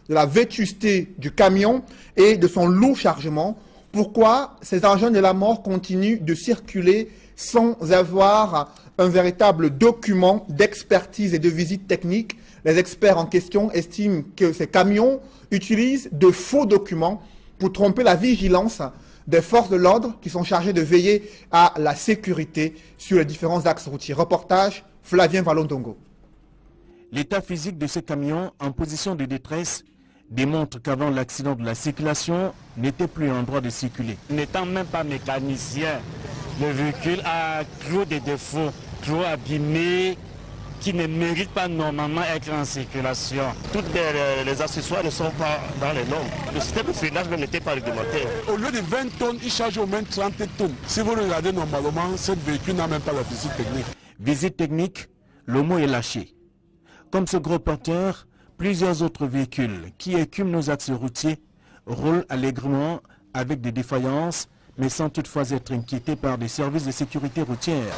de la vétusté du camion et de son lourd chargement. Pourquoi ces engins de la mort continuent de circuler sans avoir un véritable document d'expertise et de visite technique? Les experts en question estiment que ces camions utilisent de faux documents pour tromper la vigilance des forces de l'ordre qui sont chargées de veiller à la sécurité sur les différents axes routiers. Reportage Flavien Valondongo. L'état physique de ces camions en position de détresse démontre qu'avant l'accident de la circulation, n'était plus en droit de circuler. N'étant même pas mécanicien, le véhicule a trop de défauts, trop abîmé, qui ne méritent pas normalement être en circulation. Toutes les accessoires ne sont pas dans les normes. Le système de freinage n'était pas réglementé. Au lieu de 20 tonnes, il charge au moins 30 tonnes. Si vous regardez normalement, ce véhicule n'a même pas la visite technique. Visite technique, le mot est lâché. Comme ce gros porteur, plusieurs autres véhicules qui écument nos axes routiers roulent allègrement avec des défaillances, mais sans toutefois être inquiétés par des services de sécurité routière.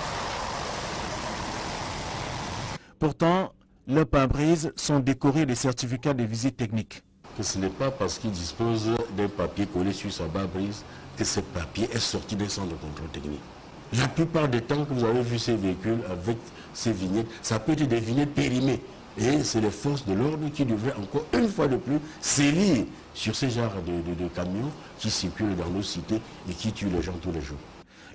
Pourtant, leurs pare-brises sont décorés des certificats de visite technique. Ce n'est pas parce qu'il dispose d'un papier collé sur sa pare-brise que ce papier est sorti d'un centre de contrôle technique. La plupart des temps que vous avez vu ces véhicules avec ces vignettes, ça peut être des vignettes périmées. Et c'est les forces de l'ordre qui devraient encore une fois de plus sévir sur ces genres de camions qui circulent dans nos cités et qui tuent les gens tous les jours.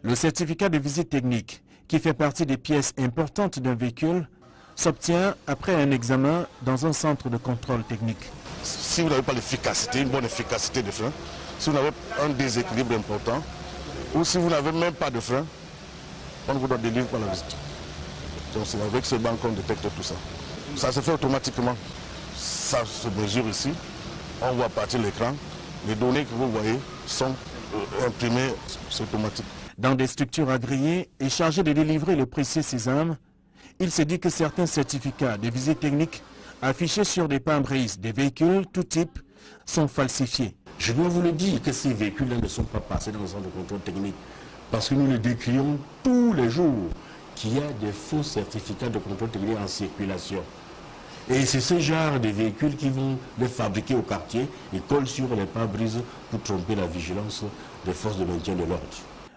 Le certificat de visite technique, qui fait partie des pièces importantes d'un véhicule, s'obtient après un examen dans un centre de contrôle technique. Si vous n'avez pas l'efficacité, une bonne efficacité de frein, si vous avez un déséquilibre important, ou si vous n'avez même pas de frein, on vous donne des livres pour la visite. Donc c'est avec ce banc qu'on détecte tout ça. Ça se fait automatiquement. Ça se mesure ici. On voit partir l'écran. Les données que vous voyez sont imprimées, c'est automatique. Dans des structures agréées et chargées de délivrer le précieux sésame, il se dit que certains certificats de visite technique affichés sur des pare-brises des véhicules tout type sont falsifiés. Je dois vous le dire que ces véhicules-là ne sont pas passés dans le centre de contrôle technique parce que nous le décrions tous les jours qu'il y a des faux certificats de contrôle technique en circulation. Et c'est ce genre de véhicules qui vont les fabriquer au quartier et collent sur les pare-brises pour tromper la vigilance des forces de maintien de l'ordre.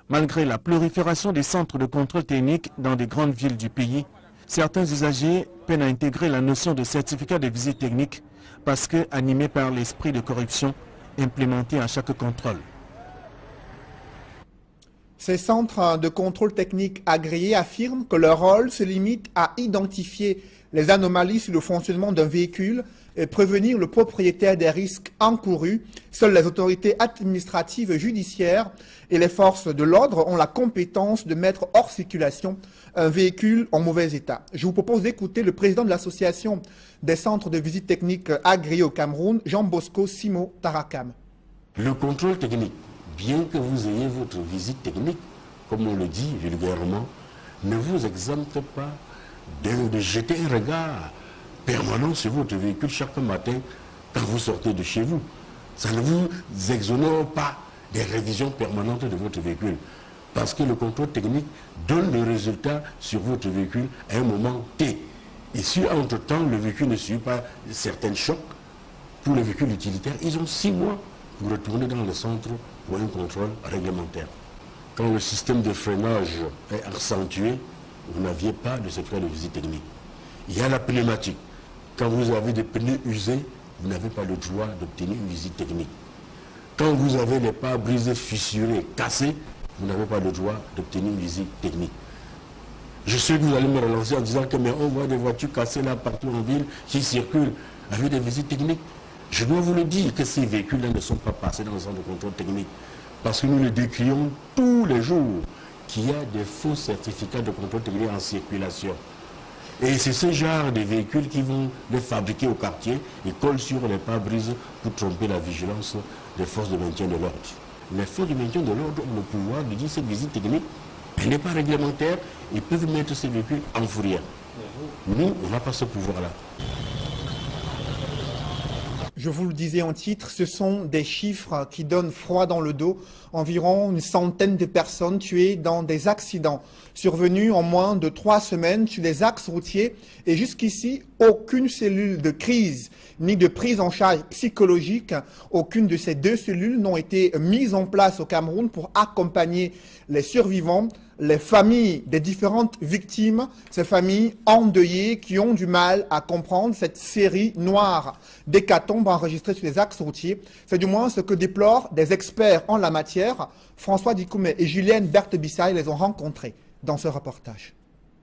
Malgré la prolifération des centres de contrôle technique dans des grandes villes du pays, certains usagers peinent à intégrer la notion de certificat de visite technique parce que animés par l'esprit de corruption implémenté à chaque contrôle. Ces centres de contrôle technique agréés affirment que leur rôle se limite à identifier les anomalies sur le fonctionnement d'un véhicule et prévenir le propriétaire des risques encourus. Seules les autorités administratives et judiciaires et les forces de l'ordre ont la compétence de mettre hors circulation un véhicule en mauvais état. Je vous propose d'écouter le président de l'association des centres de visite technique agréés au Cameroun, Jean Bosco Simo Tarakam. Le contrôle technique, bien que vous ayez votre visite technique, comme on le dit vulgairement, ne vous exempte pas de jeter un regard permanent sur votre véhicule chaque matin quand vous sortez de chez vous. Ça ne vous exonère pas des révisions permanentes de votre véhicule. Parce que le contrôle technique donne le résultat sur votre véhicule à un moment T. Et si entre-temps le véhicule ne subit pas certains chocs, pour les véhicules utilitaires, ils ont 6 mois pour retourner dans le centre pour un contrôle réglementaire. Quand le système de freinage est accentué, vous n'aviez pas de certificat de visite technique. Il y a la pneumatique. Quand vous avez des pneus usés, vous n'avez pas le droit d'obtenir une visite technique. Quand vous avez les pare-brises fissurés, cassés, vous n'avez pas le droit d'obtenir une visite technique. Je sais que vous allez me relancer en disant que mais on voit des voitures cassées là partout en ville qui circulent avec des visites techniques. Je dois vous le dire que ces véhicules-là ne sont pas passés dans le centre de contrôle technique parce que nous le décrions tous les jours qu'il y a des faux certificats de contrôle technique en circulation. Et c'est ce genre de véhicules qui vont les fabriquer au quartier et collent sur les pare-brises pour tromper la vigilance des forces de maintien de l'ordre. Les forces de maintien de l'ordre ont le pouvoir de dire cette visite technique, elle n'est pas réglementaire, ils peuvent mettre ces véhicules en fourrière. Nous, on n'a pas ce pouvoir-là. Je vous le disais en titre, ce sont des chiffres qui donnent froid dans le dos. Environ une centaine de personnes tuées dans des accidents survenus en moins de 3 semaines sur les axes routiers. Et jusqu'ici, aucune cellule de crise ni de prise en charge psychologique, aucune de ces 2 cellules n'ont été mises en place au Cameroun pour accompagner les survivants, les familles des différentes victimes, ces familles endeuillées qui ont du mal à comprendre cette série noire d'hécatombes enregistrées sur les axes routiers. C'est du moins ce que déplorent des experts en la matière. François Dikoumé et Julienne Berthe-Bissaï les ont rencontrés dans ce reportage.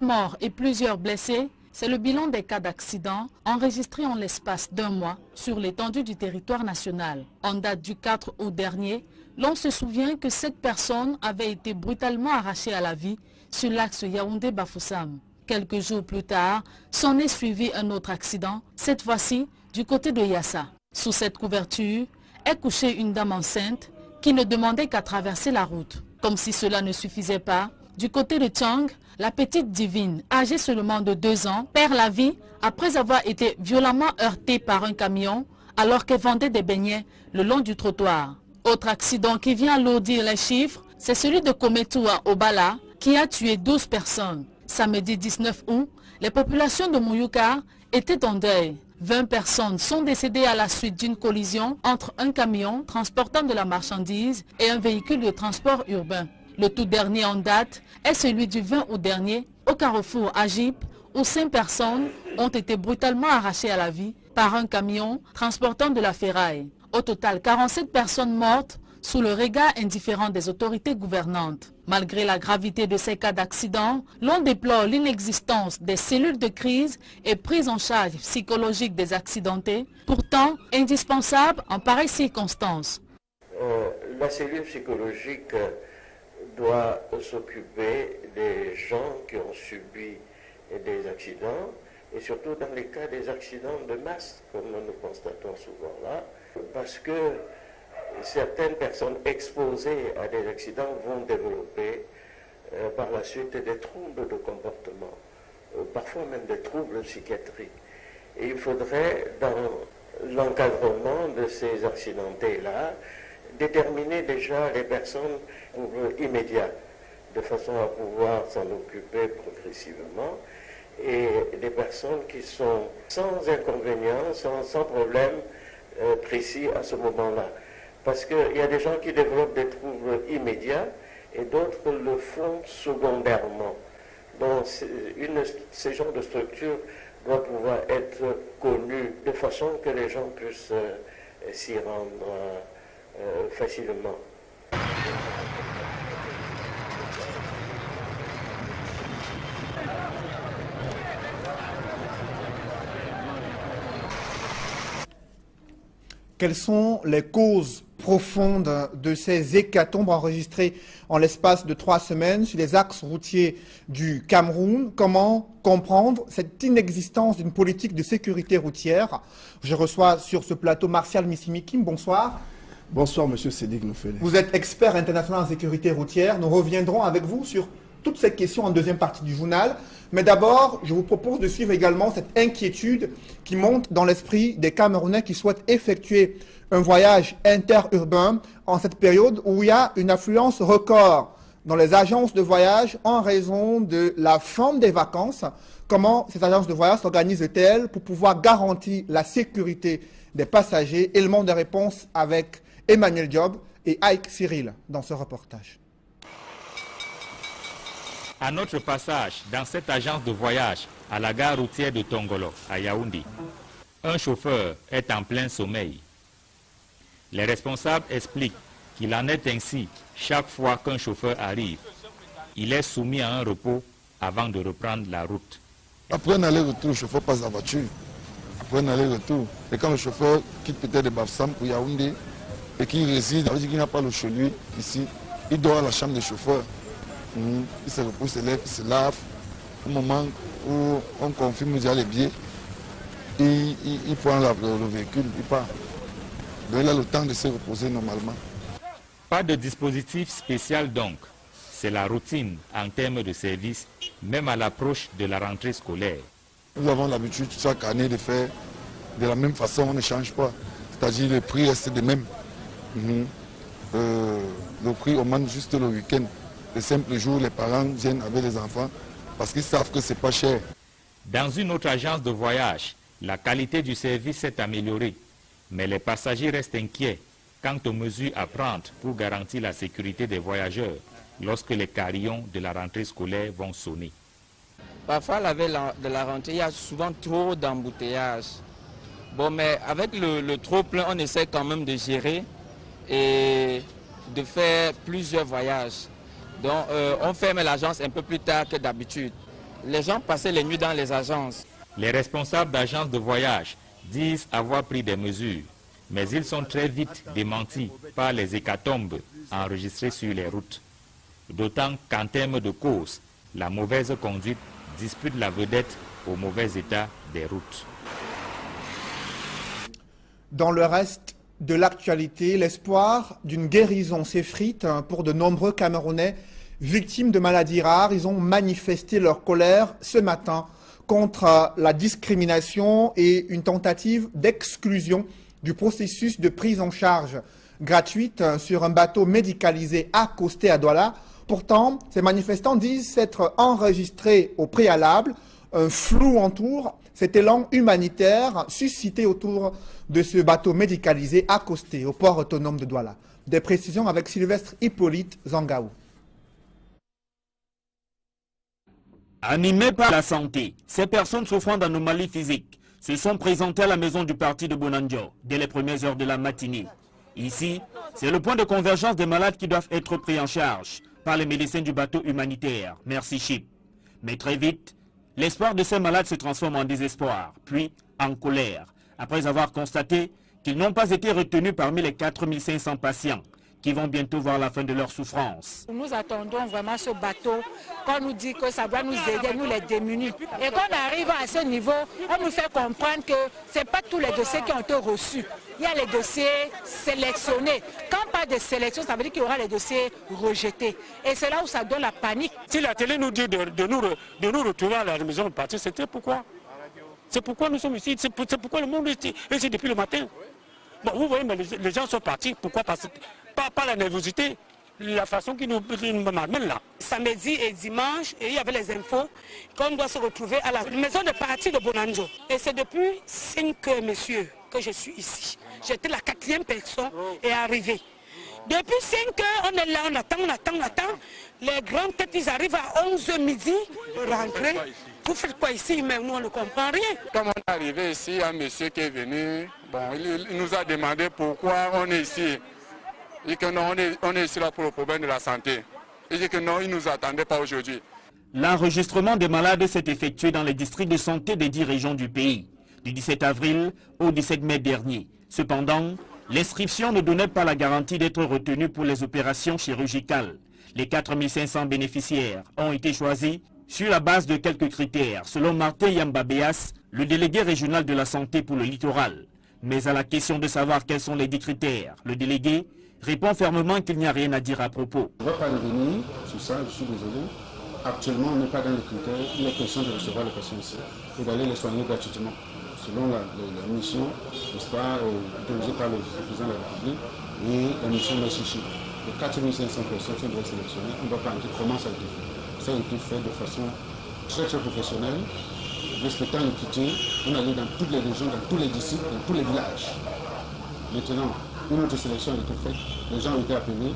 Morts et plusieurs blessés, c'est le bilan des cas d'accidents enregistrés en l'espace d'1 mois sur l'étendue du territoire national. En date du 4 août dernier, l'on se souvient que 7 personnes avaient été brutalement arrachées à la vie sur l'axe Yaoundé-Bafoussam. Quelques jours plus tard, s'en est suivi un autre accident, cette fois-ci du côté de Yassa. Sous cette couverture est couchée une dame enceinte qui ne demandait qu'à traverser la route. Comme si cela ne suffisait pas, du côté de Tchang, la petite Divine, âgée seulement de 2 ans, perd la vie après avoir été violemment heurtée par un camion alors qu'elle vendait des beignets le long du trottoir. Autre accident qui vient alourdir les chiffres, c'est celui de Kometou à Obala qui a tué 12 personnes. Samedi 19 août, les populations de Mouyouka étaient en deuil. 20 personnes sont décédées à la suite d'une collision entre un camion transportant de la marchandise et un véhicule de transport urbain. Le tout dernier en date est celui du 20 août dernier au carrefour Agip où 5 personnes ont été brutalement arrachées à la vie par un camion transportant de la ferraille. Au total, 47 personnes mortes sous le regard indifférent des autorités gouvernantes. Malgré la gravité de ces cas d'accident, l'on déplore l'inexistence des cellules de crise et prise en charge psychologique des accidentés, pourtant indispensable en pareilles circonstances. La cellule psychologique doit s'occuper des gens qui ont subi des accidents et surtout dans les cas des accidents de masse, comme nous constatons souvent là, parce que certaines personnes exposées à des accidents vont développer par la suite des troubles de comportement, parfois même des troubles psychiatriques. Et il faudrait, dans l'encadrement de ces accidentés-là, déterminer déjà les personnes pour immédiat, de façon à pouvoir s'en occuper progressivement, et des personnes qui sont sans inconvénients, sans problème précis à ce moment-là. Parce qu'il y a des gens qui développent des troubles immédiats et d'autres le font secondairement. Donc ces genres de structures doivent pouvoir être connues de façon que les gens puissent s'y rendre facilement. Quelles sont les causes profondes de ces hécatombes enregistrées en l'espace de 3 semaines sur les axes routiers du Cameroun? Comment comprendre cette inexistence d'une politique de sécurité routière? Je reçois sur ce plateau Martial Missimikim. Bonsoir. Bonsoir, monsieur Sédic Noufele. Vous êtes expert international en sécurité routière. Nous reviendrons avec vous sur toutes ces questions en deuxième partie du journal. Mais d'abord, je vous propose de suivre également cette inquiétude qui monte dans l'esprit des Camerounais qui souhaitent effectuer un voyage interurbain en cette période où il y a une affluence record dans les agences de voyage en raison de la fin des vacances. Comment ces agences de voyage s'organisent-elles pour pouvoir garantir la sécurité des passagers? Élément de réponse avec Emmanuel Diop et Ike Cyril dans ce reportage. À notre passage dans cette agence de voyage à la gare routière de Tongolo, à Yaoundé, un chauffeur est en plein sommeil. Les responsables expliquent qu'il en est ainsi chaque fois qu'un chauffeur arrive. Il est soumis à un repos avant de reprendre la route. Après un aller-retour, le chauffeur passe la voiture. Après un aller-retour, et quand le chauffeur quitte peut-être de Bafoussam pour Yaoundé et qu'il réside, ça veut dire qu'il n'a pas l'eau chez lui ici, il dort à la chambre du chauffeur. Il se repose, il se lève, il se lave. Au moment où on confirme déjà les billets, il prend le véhicule, il part. Donc il a le temps de se reposer normalement. Pas de dispositif spécial donc. C'est la routine en termes de service, même à l'approche de la rentrée scolaire. Nous avons l'habitude chaque année de faire de la même façon, on ne change pas. c'est-à-dire le prix reste de même. Le prix augmente juste le week-end. Le simple jour, les parents viennent avec les enfants parce qu'ils savent que c'est pas cher. Dans une autre agence de voyage, la qualité du service s'est améliorée, mais les passagers restent inquiets quant aux mesures à prendre pour garantir la sécurité des voyageurs lorsque les carillons de la rentrée scolaire vont sonner. Parfois, la veille de la rentrée, il y a souvent trop d'embouteillages. Bon, mais avec le trop-plein, on essaie quand même de gérer et de faire plusieurs voyages. Donc, on ferme l'agence un peu plus tard que d'habitude. Les gens passaient les nuits dans les agences. Les responsables d'agences de voyage disent avoir pris des mesures, mais ils sont très vite démentis par les hécatombes enregistrées sur les routes. D'autant qu'en termes de cause, la mauvaise conduite dispute la vedette au mauvais état des routes. Dans le reste de l'actualité, l'espoir d'une guérison s'effrite pour de nombreux Camerounais victimes de maladies rares. Ils ont manifesté leur colère ce matin contre la discrimination et une tentative d'exclusion du processus de prise en charge gratuite sur un bateau médicalisé accosté à Douala. Pourtant, ces manifestants disent s'être enregistrés au préalable. Un flou entoure cet élan humanitaire suscité autour de ce bateau médicalisé accosté au port autonome de Douala. Des précisions avec Sylvestre Hippolyte Zangaou. Animés par la santé, ces personnes souffrant d'anomalies physiques se sont présentées à la maison du parti de Bonanjo dès les premières heures de la matinée. Ici, c'est le point de convergence des malades qui doivent être pris en charge par les médecins du bateau humanitaire Merci Ship. Mais très vite, l'espoir de ces malades se transforme en désespoir, puis en colère, après avoir constaté qu'ils n'ont pas été retenus parmi les 4500 patients qui vont bientôt voir la fin de leur souffrance. Nous attendons vraiment ce bateau, qu'on nous dit que ça doit nous aider, nous les démunis. Et quand on arrive à ce niveau, on nous fait comprendre que ce n'est pas tous les dossiers qui ont été reçus. Il y a les dossiers sélectionnés. Quand pas de sélection, ça veut dire qu'il y aura les dossiers rejetés. Et c'est là où ça donne la panique. Si la télé nous dit de nous retrouver à la maison de parti, c'était pourquoi? C'est pourquoi nous sommes ici, c'est pourquoi le monde est ici depuis le matin. Bon, vous voyez, mais les gens sont partis. Pourquoi? Pas la nervosité, la façon qui nous m'amène là. Samedi et dimanche, et il y avait les infos qu'on doit se retrouver à la maison de parti de Bonanjo. Et c'est depuis 5 heures, messieurs, que je suis ici. J'étais la 4e personne et arrivée. Depuis 5 heures, on est là, on attend. Les grandes têtes, ils arrivent à 11h midi, rentrer. Vous faites quoi ici? Mais nous, on ne comprend rien. Comme on est arrivé ici, il y a un monsieur qui est venu, bon, il nous a demandé pourquoi on est ici. Il dit que non, on est ici là pour le problème de la santé. Il dit que non, il ne nous attendait pas aujourd'hui. L'enregistrement des malades s'est effectué dans les districts de santé des 10 régions du pays, du 17 avril au 17 mai dernier. Cependant, l'inscription ne donnait pas la garantie d'être retenue pour les opérations chirurgicales. Les 4500 bénéficiaires ont été choisis sur la base de quelques critères, selon Martin Yambabéas, le délégué régional de la santé pour le littoral. Mais à la question de savoir quels sont les 10 critères, le délégué répond fermement qu'il n'y a rien à dire à propos. Je ne vais pas revenir sur ça, je suis désolé. Actuellement, on n'est pas dans les critères. Il est question de recevoir les patients ici et d'aller les soigner gratuitement, selon la mission, n'est-ce pas, autorisée par le président de la République et la mission de Chichi. Les 4500 personnes qui doivent sélectionner, on ne va pas dire comment ça a été fait. Ça a été fait de façon très professionnelle, respectant l'équité. On allait dans toutes les régions, dans tous les districts, dans tous les villages. Maintenant, une autre sélection a été faite, les gens ont été appelés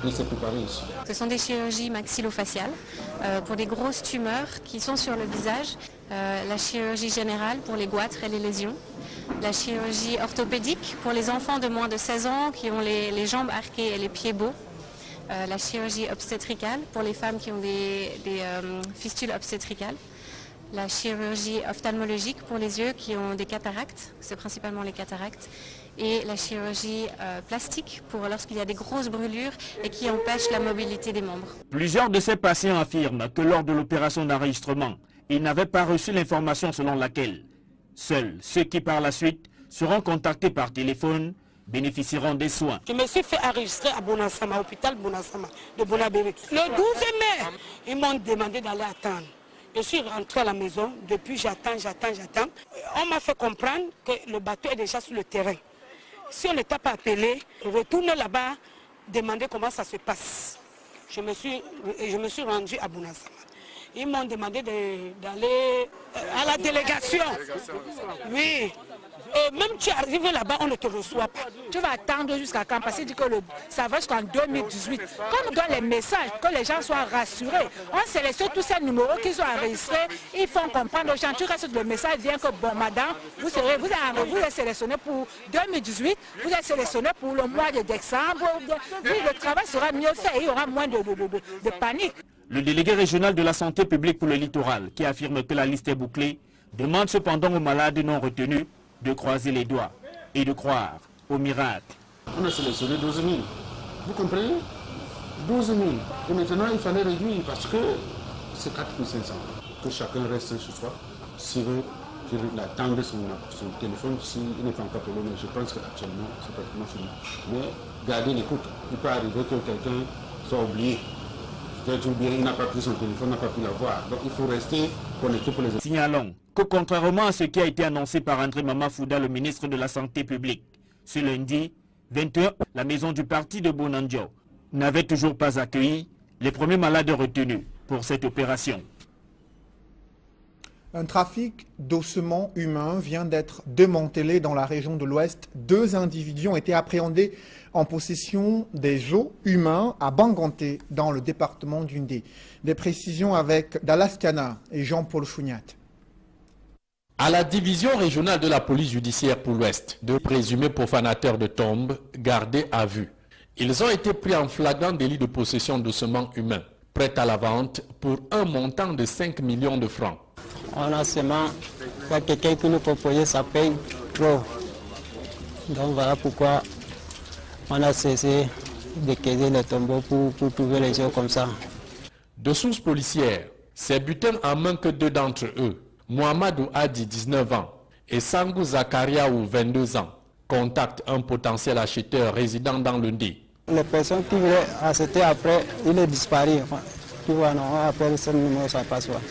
et s'est préparé ici. Ce sont des chirurgies maxillofaciales pour des grosses tumeurs qui sont sur le visage, la chirurgie générale pour les goitres et les lésions, la chirurgie orthopédique pour les enfants de moins de 16 ans qui ont les jambes arquées et les pieds beaux, la chirurgie obstétricale pour les femmes qui ont des fistules obstétricales, la chirurgie ophtalmologique pour les yeux qui ont des cataractes, c'est principalement les cataractes, et la chirurgie plastique pour lorsqu'il y a des grosses brûlures et qui empêchent la mobilité des membres. Plusieurs de ces patients affirment que lors de l'opération d'enregistrement, ils n'avaient pas reçu l'information selon laquelle seuls ceux qui par la suite seront contactés par téléphone bénéficieront des soins. Je me suis fait enregistrer à Bonassama, hôpital Bonassama, de Bonabéry. Le 12 mai, ils m'ont demandé d'aller attendre. Je suis rentré à la maison, depuis j'attends. On m'a fait comprendre que le bateau est déjà sur le terrain. Si on ne t'a pas appelé, retourne là-bas, demander comment ça se passe. Je me suis rendue à Bounassama. Ils m'ont demandé d'aller à la délégation. Oui. Et même tu arrives là-bas, on ne te reçoit pas. Tu vas attendre jusqu'à quand? Parce qu'il dit que ça va jusqu'en 2018. Comme dans les messages, que les gens soient rassurés. On sélectionne tous ces numéros qu'ils ont enregistrés. Ils font comprendre aux gens. Tu restes le message, vient que bon, madame, vous êtes sélectionné pour 2018, vous êtes sélectionné pour le mois de décembre. Oui, le travail sera mieux fait et il y aura moins de panique. Le délégué régional de la santé publique pour le littoral, qui affirme que la liste est bouclée, demande cependant aux malades non retenus de croiser les doigts et de croire au miracle. On a sélectionné 12 000. Vous comprenez? 12 000. Et maintenant, il fallait réduire parce que c'est 4 500. Que chacun reste chez soi, s'il veut qu'il attende son téléphone, s'il n'est pas encore appelé. Mais je pense qu'actuellement, c'est pratiquement fini. Mais gardez l'écoute. Il peut arriver que quelqu'un soit oublié. Peut-être bien, il n'a pas pris son téléphone, n'a pas pu l'avoir. Donc il faut rester connecté pour les autres. Signalons que contrairement à ce qui a été annoncé par André Mamafouda, le ministre de la Santé publique, ce lundi 21, la maison du parti de Bonanjo n'avait toujours pas accueilli les premiers malades retenus pour cette opération. Un trafic d'ossements humains vient d'être démantelé dans la région de l'Ouest. 2 individus ont été appréhendés en possession des os humains à Banganté, dans le département d'Undé. Des précisions avec Dallas Kana et Jean-Paul Chouniat. À la division régionale de la police judiciaire pour l'Ouest, 2 présumés profanateurs de tombes gardés à vue. Ils ont été pris en flagrant délit de possession d'ossements humains, prêts à la vente pour un montant de 5 millions de francs. On a seulement quelqu'un qui nous proposait, ça paye trop. Donc voilà pourquoi on a cessé de caser les tombeaux pour trouver les gens comme ça. De sources policières, ces butins en main que 2 d'entre eux, Mohamedou Hadi, 19 ans, et Sangou Zakariaou, 22 ans, contactent un potentiel acheteur résidant dans le Ndé. Les personnes qui voulaient acheter après, il est disparu. Tu vois, non, après ce numéro, ça passe pas.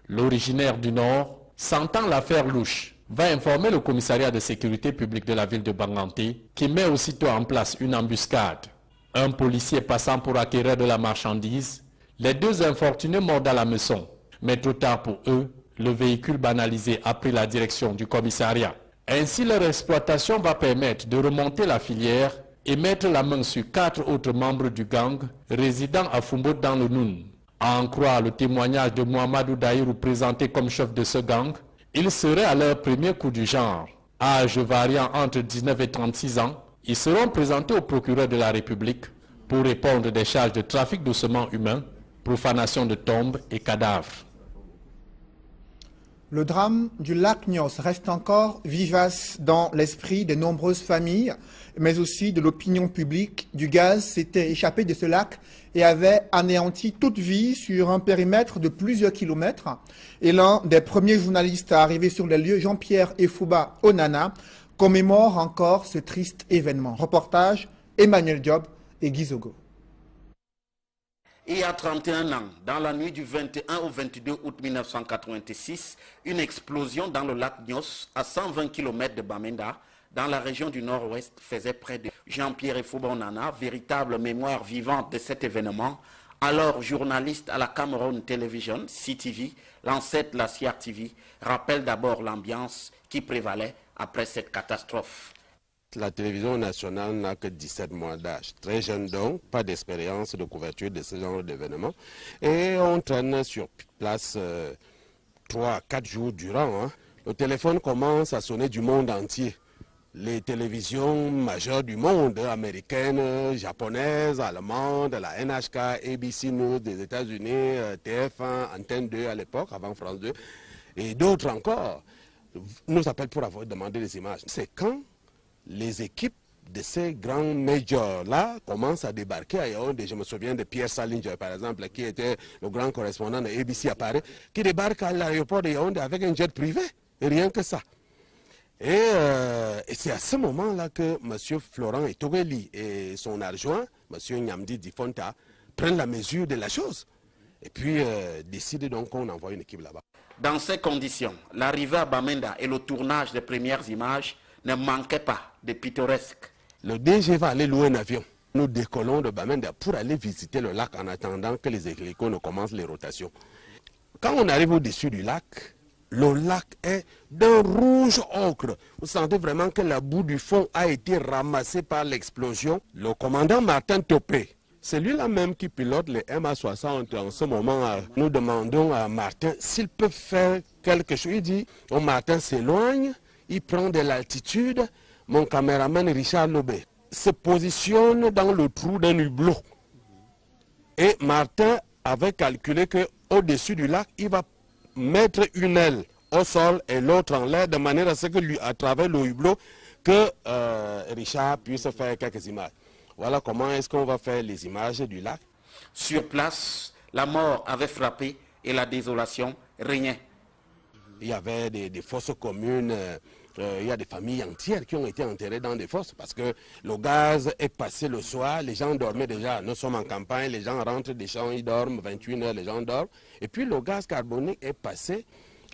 L'originaire du Nord, sentant l'affaire louche, va informer le commissariat de sécurité publique de la ville de Banganté, qui met aussitôt en place une embuscade. Un policier passant pour acquérir de la marchandise, les 2 infortunés mordent à la meçon. Mais trop tard pour eux, le véhicule banalisé a pris la direction du commissariat. Ainsi, leur exploitation va permettre de remonter la filière et mettre la main sur 4 autres membres du gang résidant à Fumbo dans le Noun. À en croire le témoignage de Mohamedou Daïrou présenté comme chef de ce gang, ils seraient à leur premier coup du genre. Âge variant entre 19 et 36 ans, ils seront présentés au procureur de la République pour répondre des charges de trafic d'ossements humains, profanation de tombes et cadavres. Le drame du lac Nyos reste encore vivace dans l'esprit de nombreuses familles, mais aussi de l'opinion publique. Du gaz s'était échappé de ce lac et avait anéanti toute vie sur un périmètre de plusieurs kilomètres. Et l'un des premiers journalistes à arriver sur les lieux, Jean-Pierre Efouba Onana, commémore encore ce triste événement. Reportage Emmanuel Diop et Guizogo. Il y a 31 ans, dans la nuit du 21 au 22 août 1986, une explosion dans le lac Nyos, à 120 km de Bamenda, dans la région du Nord-Ouest, faisait près de Jean-Pierre Efouba Onana, véritable mémoire vivante de cet événement, alors journaliste à la Cameroun Television, CTV, l'ancêtre de la CRTV, rappelle d'abord l'ambiance qui prévalait après cette catastrophe. La télévision nationale n'a que 17 mois d'âge. Très jeune donc, pas d'expérience de couverture de ce genre d'événements. Et on traîne sur place 3-4 jours durant. Hein. Le téléphone commence à sonner du monde entier. Les télévisions majeures du monde, américaines, japonaises, allemandes, la NHK, ABC News des États-Unis, TF1, Antenne 2 à l'époque, avant France 2, et d'autres encore, nous appellent pour avoir demandé des images. C'est quand les équipes de ces grands majors-là commencent à débarquer à Yaoundé. Je me souviens de Pierre Salinger, par exemple, qui était le grand correspondant de ABC à Paris, qui débarque à l'aéroport de Yaoundé avec un jet privé, et rien que ça. Et c'est à ce moment-là que M. Florent Etogeli et son adjoint, M. Nyamdi Difonta, prennent la mesure de la chose. Et puis décident donc qu'on envoie une équipe là-bas. Dans ces conditions, l'arrivée à Bamenda et le tournage des premières images ne manquait pas de pittoresque. Le DG va aller louer un avion. Nous décollons de Bamenda pour aller visiter le lac en attendant que les hélicos ne commencent les rotations. Quand on arrive au-dessus du lac, le lac est d'un rouge ocre. Vous sentez vraiment que la boue du fond a été ramassée par l'explosion. Le commandant Martin Topé, c'est lui-là même qui pilote les MA60 en ce moment. Nous demandons à Martin s'il peut faire quelque chose. Il dit, oh, Martin s'éloigne, il prend de l'altitude. Mon caméraman Richard Lobé se positionne dans le trou d'un hublot. Et Martin avait calculé qu'au-dessus du lac, il va mettre une aile au sol et l'autre en l'air, de manière à ce que lui, à travers le hublot, que Richard puisse faire quelques images. Voilà comment est-ce qu'on va faire les images du lac. Sur place, la mort avait frappé et la désolation régnait. Il y avait des fosses communes. Il y a des familles entières qui ont été enterrées dans des fosses parce que le gaz est passé le soir, les gens dormaient déjà. Nous sommes en campagne, les gens rentrent des champs, ils dorment, 21 heures, les gens dorment. Et puis le gaz carbonique est passé,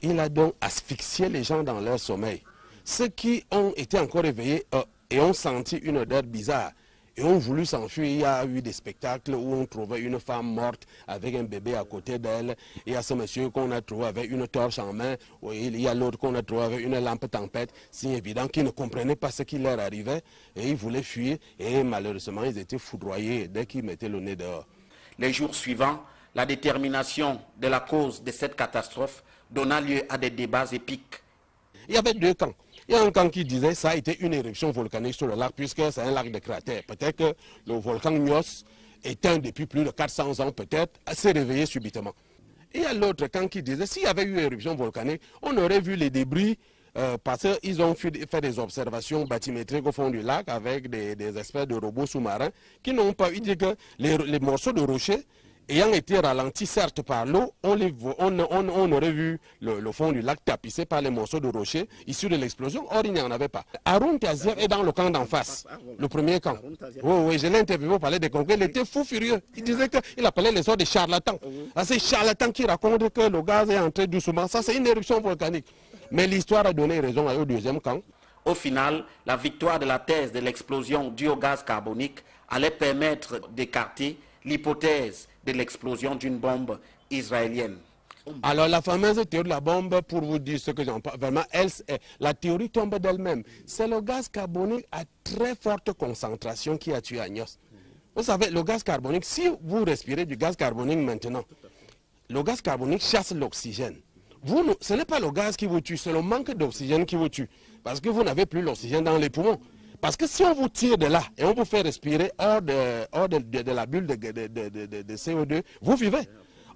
il a donc asphyxié les gens dans leur sommeil. Ceux qui ont été encore éveillés et ont senti une odeur bizarre et ont voulu s'enfuir, il y a eu des spectacles où on trouvait une femme morte avec un bébé à côté d'elle. Il y a ce monsieur qu'on a trouvé avec une torche en main. Il y a l'autre qu'on a trouvé avec une lampe tempête. C'est évident qu'ils ne comprenaient pas ce qui leur arrivait et ils voulaient fuir. Et malheureusement, ils étaient foudroyés dès qu'ils mettaient le nez dehors. Les jours suivants, la détermination de la cause de cette catastrophe donna lieu à des débats épiques. Il y avait deux camps. Il y a un camp qui disait que ça a été une éruption volcanique sur le lac puisque c'est un lac de cratère. Peut-être que le volcan Nyos, éteint depuis plus de 400 ans, peut-être, s'est réveillé subitement. Et il y a l'autre camp qui disait que s'il y avait eu éruption volcanique, on aurait vu les débris parce qu'ils ont fait des observations bathymétriques au fond du lac avec des espèces de robots sous-marins qui n'ont pas eu. Il dit que les morceaux de rochers ayant été ralentis certes par l'eau, on aurait vu le fond du lac tapissé par les morceaux de rochers issus de l'explosion. Or, il n'y en avait pas. Haroun Taziev est dans le camp d'en face, le premier camp. Oui, je l'ai interviewé au palais des congrès, il était fou furieux. Il disait qu'il appelait les sortes de charlatans. C'est charlatans qui racontent que le gaz est entré doucement. Ça, c'est une éruption volcanique. Mais l'histoire a donné raison au deuxième camp. Au final, la victoire de la thèse de l'explosion due au gaz carbonique allait permettre d'écarter l'hypothèse de l'explosion d'une bombe israélienne. Alors la fameuse théorie de la bombe, pour vous dire ce que j'en parle, vraiment, la théorie tombe d'elle-même. C'est le gaz carbonique à très forte concentration qui a tué Agnos. Vous savez, le gaz carbonique, si vous respirez du gaz carbonique maintenant, le gaz carbonique chasse l'oxygène. Ce n'est pas le gaz qui vous tue, c'est le manque d'oxygène qui vous tue. Parce que vous n'avez plus l'oxygène dans les poumons. Parce que si on vous tire de là et on vous fait respirer hors de la bulle de CO2, vous vivez.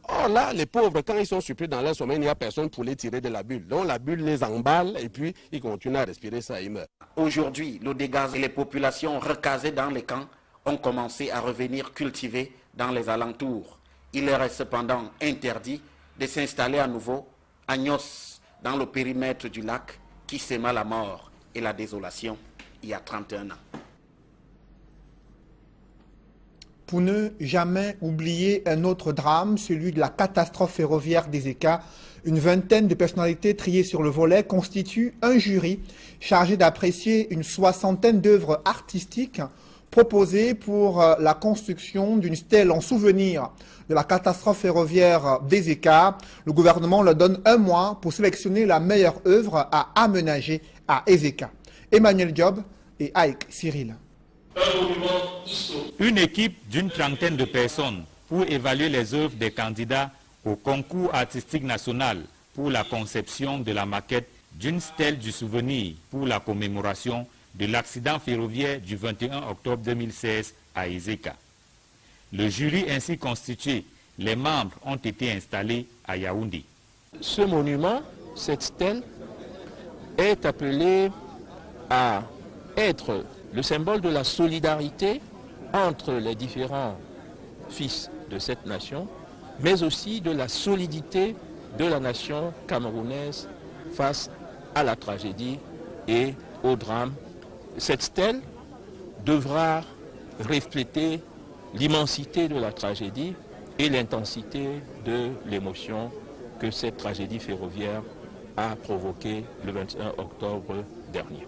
Or là, les pauvres, quand ils sont surpris dans leur sommeil, il n'y a personne pour les tirer de la bulle. Donc la bulle les emballe et puis ils continuent à respirer ça, ils meurent. Aujourd'hui, le dégaz et les populations recasées dans les camps ont commencé à revenir cultiver dans les alentours. Il leur est cependant interdit de s'installer à nouveau à Nyos, dans le périmètre du lac qui sème la mort et la désolation il y a 31 ans. Pour ne jamais oublier un autre drame, celui de la catastrophe ferroviaire d'Ezeka, une vingtaine de personnalités triées sur le volet constituent un jury chargé d'apprécier une soixantaine d'œuvres artistiques proposées pour la construction d'une stèle en souvenir de la catastrophe ferroviaire d'Ezeka. Le gouvernement leur donne un mois pour sélectionner la meilleure œuvre à aménager à Ezeka. Emmanuel Diop et Aïk Cyril. Une équipe d'une trentaine de personnes pour évaluer les œuvres des candidats au concours artistique national pour la conception de la maquette d'une stèle du souvenir pour la commémoration de l'accident ferroviaire du 21 octobre 2016 à Ezeka. Le jury ainsi constitué, les membres ont été installés à Yaoundé. Ce monument, cette stèle, est appelé à être le symbole de la solidarité entre les différents fils de cette nation, mais aussi de la solidité de la nation camerounaise face à la tragédie et au drame. Cette stèle devra refléter l'immensité de la tragédie et l'intensité de l'émotion que cette tragédie ferroviaire a provoquée le 21 octobre dernier.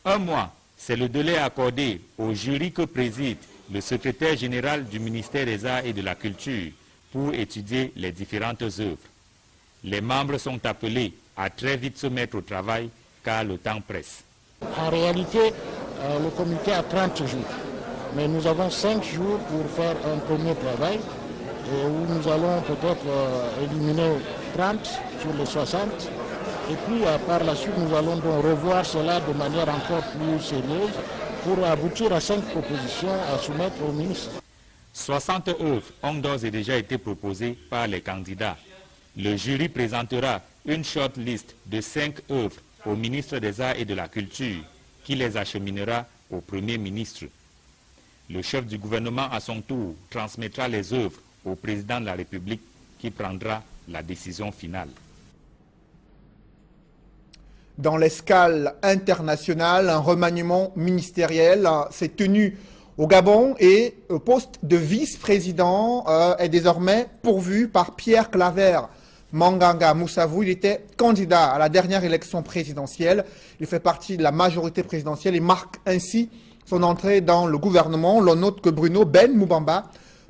1 mois, c'est le délai accordé au jury que préside le secrétaire général du ministère des Arts et de la Culture pour étudier les différentes œuvres. Les membres sont appelés à très vite se mettre au travail car le temps presse. En réalité, le comité a 30 jours, mais nous avons 5 jours pour faire un premier travail où nous allons peut-être éliminer 30 sur les 60. Et puis par la suite, nous allons donc revoir cela de manière encore plus sérieuse pour aboutir à 5 propositions à soumettre au ministre. 60 œuvres ont d'ores et déjà été proposées par les candidats. Le jury présentera une shortlist de 5 œuvres au ministre des Arts et de la Culture, qui les acheminera au Premier ministre. Le chef du gouvernement, à son tour, transmettra les œuvres au président de la République, qui prendra la décision finale. Dans l'escale internationale, un remaniement ministériel s'est tenu au Gabon et le poste de vice-président est désormais pourvu par Pierre Claver Manganga Moussavou. Il était candidat à la dernière élection présidentielle. Il fait partie de la majorité présidentielle et marque ainsi son entrée dans le gouvernement. L'on note que Bruno Ben Moubamba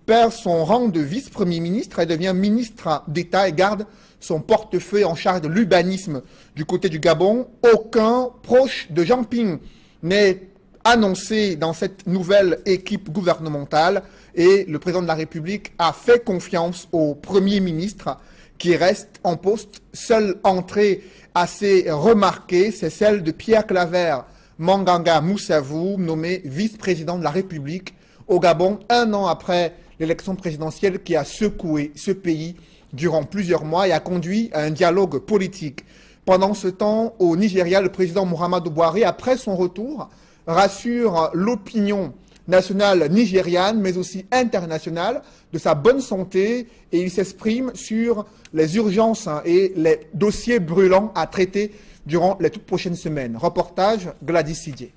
perd son rang de vice-premier ministre et devient ministre d'État et garde son portefeuille en charge de l'urbanisme du côté du Gabon. Aucun proche de Jean Ping n'est annoncé dans cette nouvelle équipe gouvernementale et le président de la République a fait confiance au Premier ministre qui reste en poste. Seule entrée assez remarquée, c'est celle de Pierre Claver Manganga Moussavou, nommé vice-président de la République au Gabon, 1 an après l'élection présidentielle qui a secoué ce pays durant plusieurs mois et a conduit à un dialogue politique. Pendant ce temps, au Nigeria, le président Muhammadu Buhari, après son retour, rassure l'opinion nationale nigériane, mais aussi internationale, de sa bonne santé et il s'exprime sur les urgences et les dossiers brûlants à traiter durant les toutes prochaines semaines. Reportage Gladys Sidier.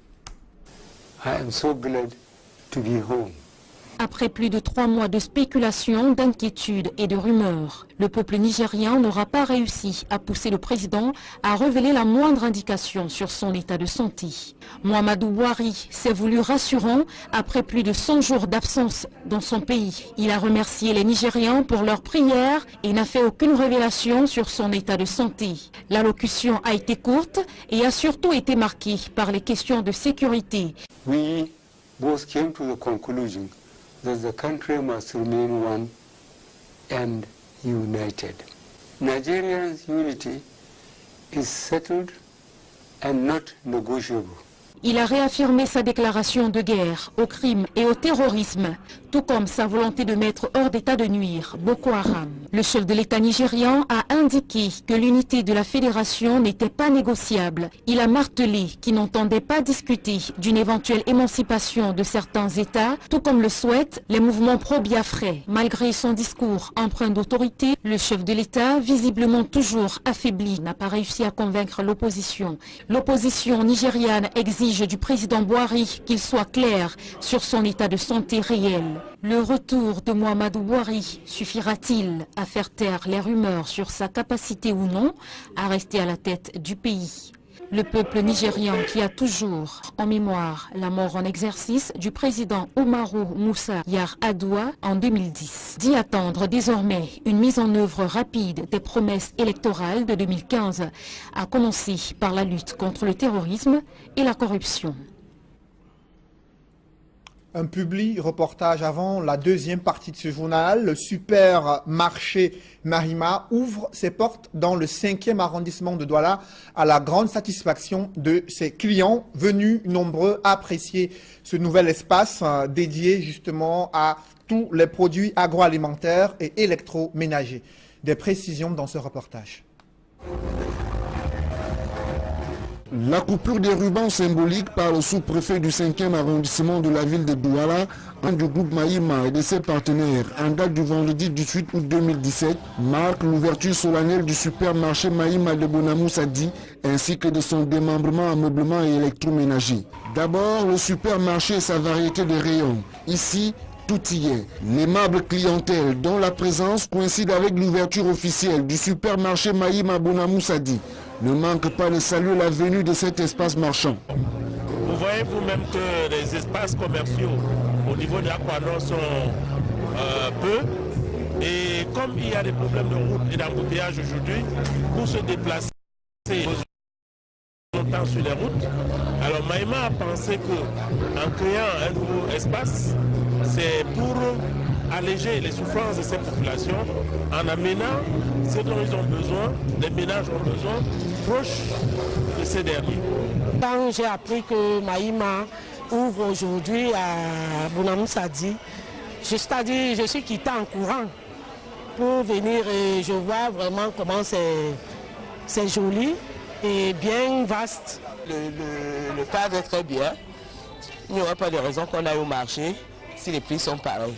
I am so glad to be home. Après plus de 3 mois de spéculation, d'inquiétudes et de rumeurs, le peuple nigérien n'aura pas réussi à pousser le président à révéler la moindre indication sur son état de santé. Muhammadu Buhari s'est voulu rassurant après plus de 100 jours d'absence dans son pays. Il a remercié les Nigériens pour leurs prières et n'a fait aucune révélation sur son état de santé. L'allocution a été courte et a surtout été marquée par les questions de sécurité. We both came to the conclusion that the country must remain one and united. Nigeria's unity is settled and not negotiable. Il a réaffirmé sa déclaration de guerre au crime et au terrorisme, tout comme sa volonté de mettre hors d'état de nuire Boko Haram. Le chef de l'État nigérian a indiqué que l'unité de la fédération n'était pas négociable. Il a martelé qu'il n'entendait pas discuter d'une éventuelle émancipation de certains États, tout comme le souhaitent les mouvements pro-Biafrais. Malgré son discours empreint d'autorité, le chef de l'État, visiblement toujours affaibli, n'a pas réussi à convaincre l'opposition. L'opposition nigériane exige du président Buhari qu'il soit clair sur son état de santé réel. Le retour de Muhammadu Buhari suffira-t-il à faire taire les rumeurs sur sa capacité ou non à rester à la tête du pays? Le peuple nigérian qui a toujours en mémoire la mort en exercice du président Umaru Musa Yar'Adua en 2010 dit attendre désormais une mise en œuvre rapide des promesses électorales de 2015, à commencer par la lutte contre le terrorisme et la corruption. Un public reportage avant la deuxième partie de ce journal. Le supermarché Mahima ouvre ses portes dans le 5e arrondissement de Douala à la grande satisfaction de ses clients venus nombreux apprécier ce nouvel espace dédié justement à tous les produits agroalimentaires et électroménagers. Des précisions dans ce reportage. La coupure des rubans symboliques par le sous-préfet du 5e arrondissement de la ville de Douala, un du groupe Mahima et de ses partenaires, en date du vendredi 18 août 2017, marque l'ouverture solennelle du supermarché Mahima de Bonamoussadi, ainsi que de son démembrement en meublement et électroménager. D'abord, le supermarché et sa variété de rayons. Ici, tout y est. L'aimable clientèle dont la présence coïncide avec l'ouverture officielle du supermarché Mahima Bonamoussadi ne manque pas de saluer la venue de cet espace marchand. voyez vous-même que les espaces commerciaux au niveau de l'Aquanor sont peu. Et comme il y a des problèmes de route et d'embouteillage aujourd'hui, pour se déplacer longtemps sur les routes, alors Mahima a pensé qu'en créant un nouveau espace, c'est pour alléger les souffrances de ces populations en amenant ce dont ils ont besoin, les ménages ont besoin, proches de ces derniers. Quand j'ai appris que Mahima ouvre aujourd'hui à Bonamoussadi, je suis quitté en courant pour venir et je vois vraiment comment c'est joli et bien vaste. Le cadre est très bien. Il n'y aura pas de raison qu'on aille au marché si les prix sont pareils.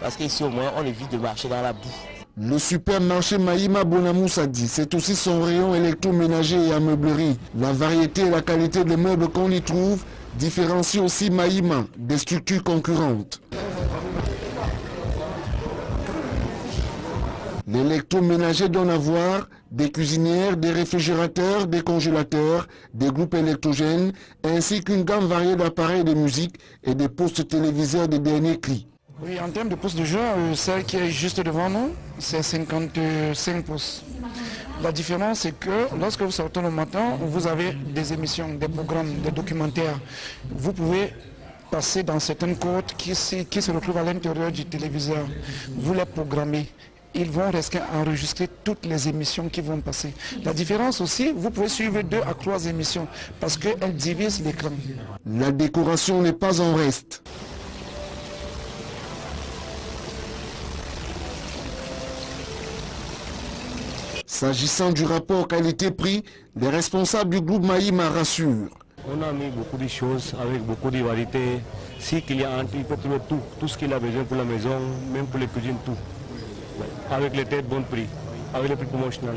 Parce qu'ici au moins on évite de marcher dans la boue. Le supermarché Mahima Bonamoussadi, c'est aussi son rayon électroménager et ameublerie. La variété et la qualité des meubles qu'on y trouve différencient aussi Mahima des structures concurrentes. L'électroménager donne à voir des cuisinières, des réfrigérateurs, des congélateurs, des groupes électrogènes, ainsi qu'une gamme variée d'appareils de musique et des postes téléviseurs de dernier cri. Oui, en termes de postes de jeu, celle qui est juste devant nous, c'est 55 pouces. La différence, c'est que lorsque vous sortez le matin, vous avez des émissions, des programmes, des documentaires. Vous pouvez passer dans certaines codes qui se retrouvent à l'intérieur du téléviseur. Vous les programmez. Ils vont rester enregistrer toutes les émissions qui vont passer. La différence aussi, vous pouvez suivre 2 à 3 émissions parce qu'elles divisent l'écran. La décoration n'est pas en reste. S'agissant du rapport qualité-prix, les responsables du groupe Mahima rassurent. On a mis beaucoup de choses avec beaucoup de variétés. Si il y a il peut trouver tout ce qu'il a besoin pour la maison, même pour les cuisines, tout. Avec les têtes bon prix, avec les prix promotionnels.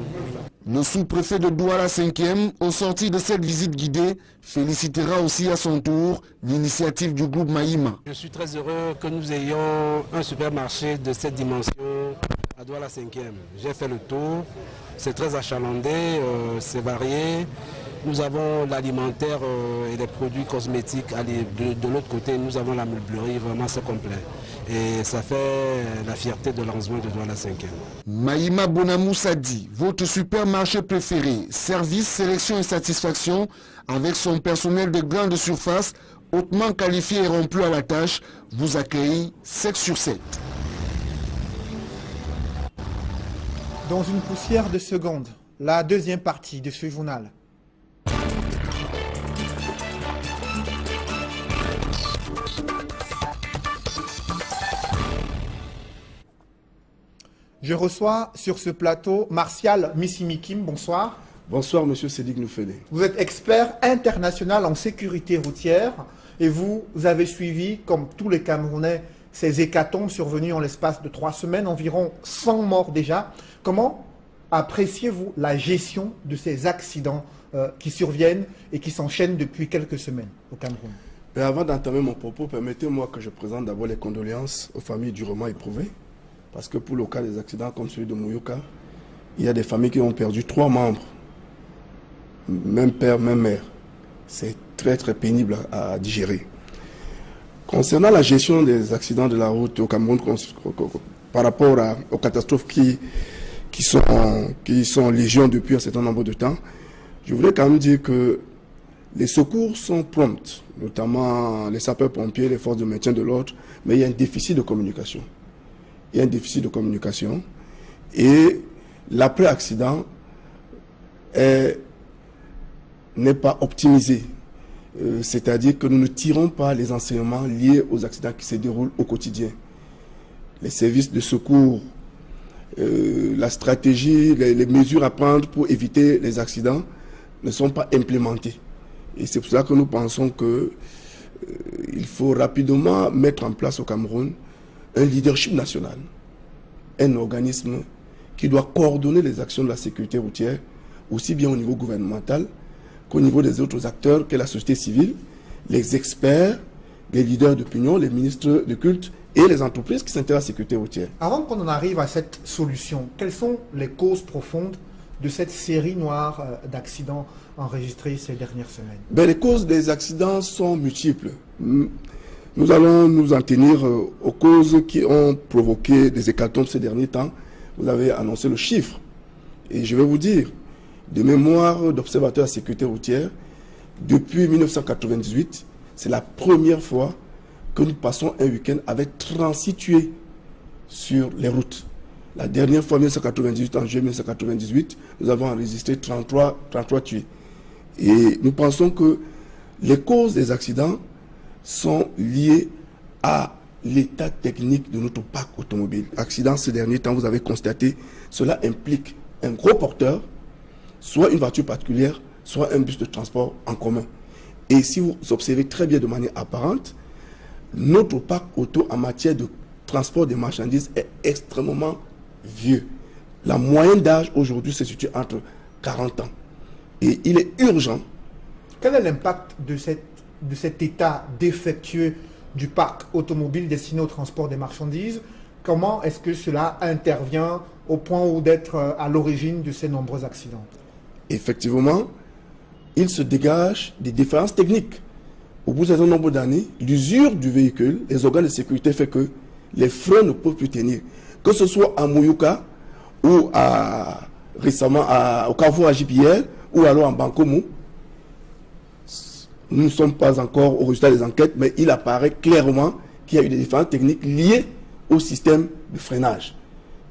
Le sous-préfet de Douala 5e, au sortir de cette visite guidée, félicitera aussi à son tour l'initiative du groupe Mahima. Je suis très heureux que nous ayons un supermarché de cette dimension à Douala 5e. J'ai fait le tour, c'est très achalandé, c'est varié. Nous avons l'alimentaire et les produits cosmétiques. De l'autre côté, nous avons la meublerie, vraiment c'est complet. Et ça fait la fierté de lancement de Douala 5e. Mahima Bonamoussadi, votre supermarché préféré, service, sélection et satisfaction, avec son personnel de grande surface, hautement qualifié et rompu à la tâche, vous accueille 7 sur 7. Dans une poussière de seconde, la deuxième partie de ce journal. Je reçois sur ce plateau Martial Missimikim. Bonsoir. Bonsoir, monsieur Sédik Noufélé. Vous êtes expert international en sécurité routière et vous avez suivi, comme tous les Camerounais, ces hécatombes survenues en l'espace de 3 semaines, environ 100 morts déjà. Comment appréciez-vous la gestion de ces accidents qui surviennent et qui s'enchaînent depuis quelques semaines au Cameroun? Mais avant d'entamer mon propos, permettez-moi que je présente d'abord les condoléances aux familles durement éprouvées. Parce que pour le cas des accidents comme celui de Mouyouka, il y a des familles qui ont perdu 3 membres. Même père, même mère. C'est très très pénible à digérer. Concernant la gestion des accidents de la route au Cameroun par rapport aux catastrophes qui sont légion depuis un certain nombre de temps, je voudrais quand même dire que les secours sont prompts, notamment les sapeurs-pompiers, les forces de maintien de l'ordre, mais il y a un déficit de communication. Il y a un déficit de communication et l'après-accident n'est pas optimisé. C'est-à-dire que nous ne tirons pas les enseignements liés aux accidents qui se déroulent au quotidien. Les services de secours, la stratégie, les mesures à prendre pour éviter les accidents ne sont pas implémentées. Et c'est pour cela que nous pensons qu'il faut rapidement mettre en place au Cameroun un leadership national, un organisme qui doit coordonner les actions de la sécurité routière, aussi bien au niveau gouvernemental qu'au niveau des autres acteurs, que la société civile, les experts, les leaders d'opinion, les ministres de culte et les entreprises qui s'intéressent à la sécurité routière. Avant qu'on en arrive à cette solution, quelles sont les causes profondes de cette série noire d'accidents enregistrés ces dernières semaines? Les causes des accidents sont multiples. Nous allons nous en tenir aux causes qui ont provoqué des hécatombes ces derniers temps. Vous avez annoncé le chiffre. Et je vais vous dire, de mémoire d'observateur à la sécurité routière, depuis 1998, c'est la première fois que nous passons un week-end avec 36 tués sur les routes. La dernière fois, 1998, en juillet 1998, nous avons enregistré 33 tués. Et nous pensons que les causes des accidents sont liées à l'état technique de notre parc automobile. Accident ces derniers temps, vous avez constaté, cela implique un gros porteur, soit une voiture particulière, soit un bus de transport en commun. Et si vous observez très bien de manière apparente, notre parc auto en matière de transport des marchandises est extrêmement vieux. La moyenne d'âge aujourd'hui se situe entre 40 ans. Et il est urgent. Quel est l'impact de cet état défectueux du parc automobile destiné au transport des marchandises? Comment est-ce que cela intervient au point où d'être à l'origine de ces nombreux accidents? Effectivement, il se dégage des différences techniques. Au bout d'un certain nombre d'années, l'usure du véhicule, les organes de sécurité fait que les freins ne peuvent plus tenir. Que ce soit à Mouyouka ou récemment au Carrefour à JPR ou alors en Bankomo, nous ne sommes pas encore au résultat des enquêtes, mais il apparaît clairement qu'il y a eu des différences techniques liées au système de freinage.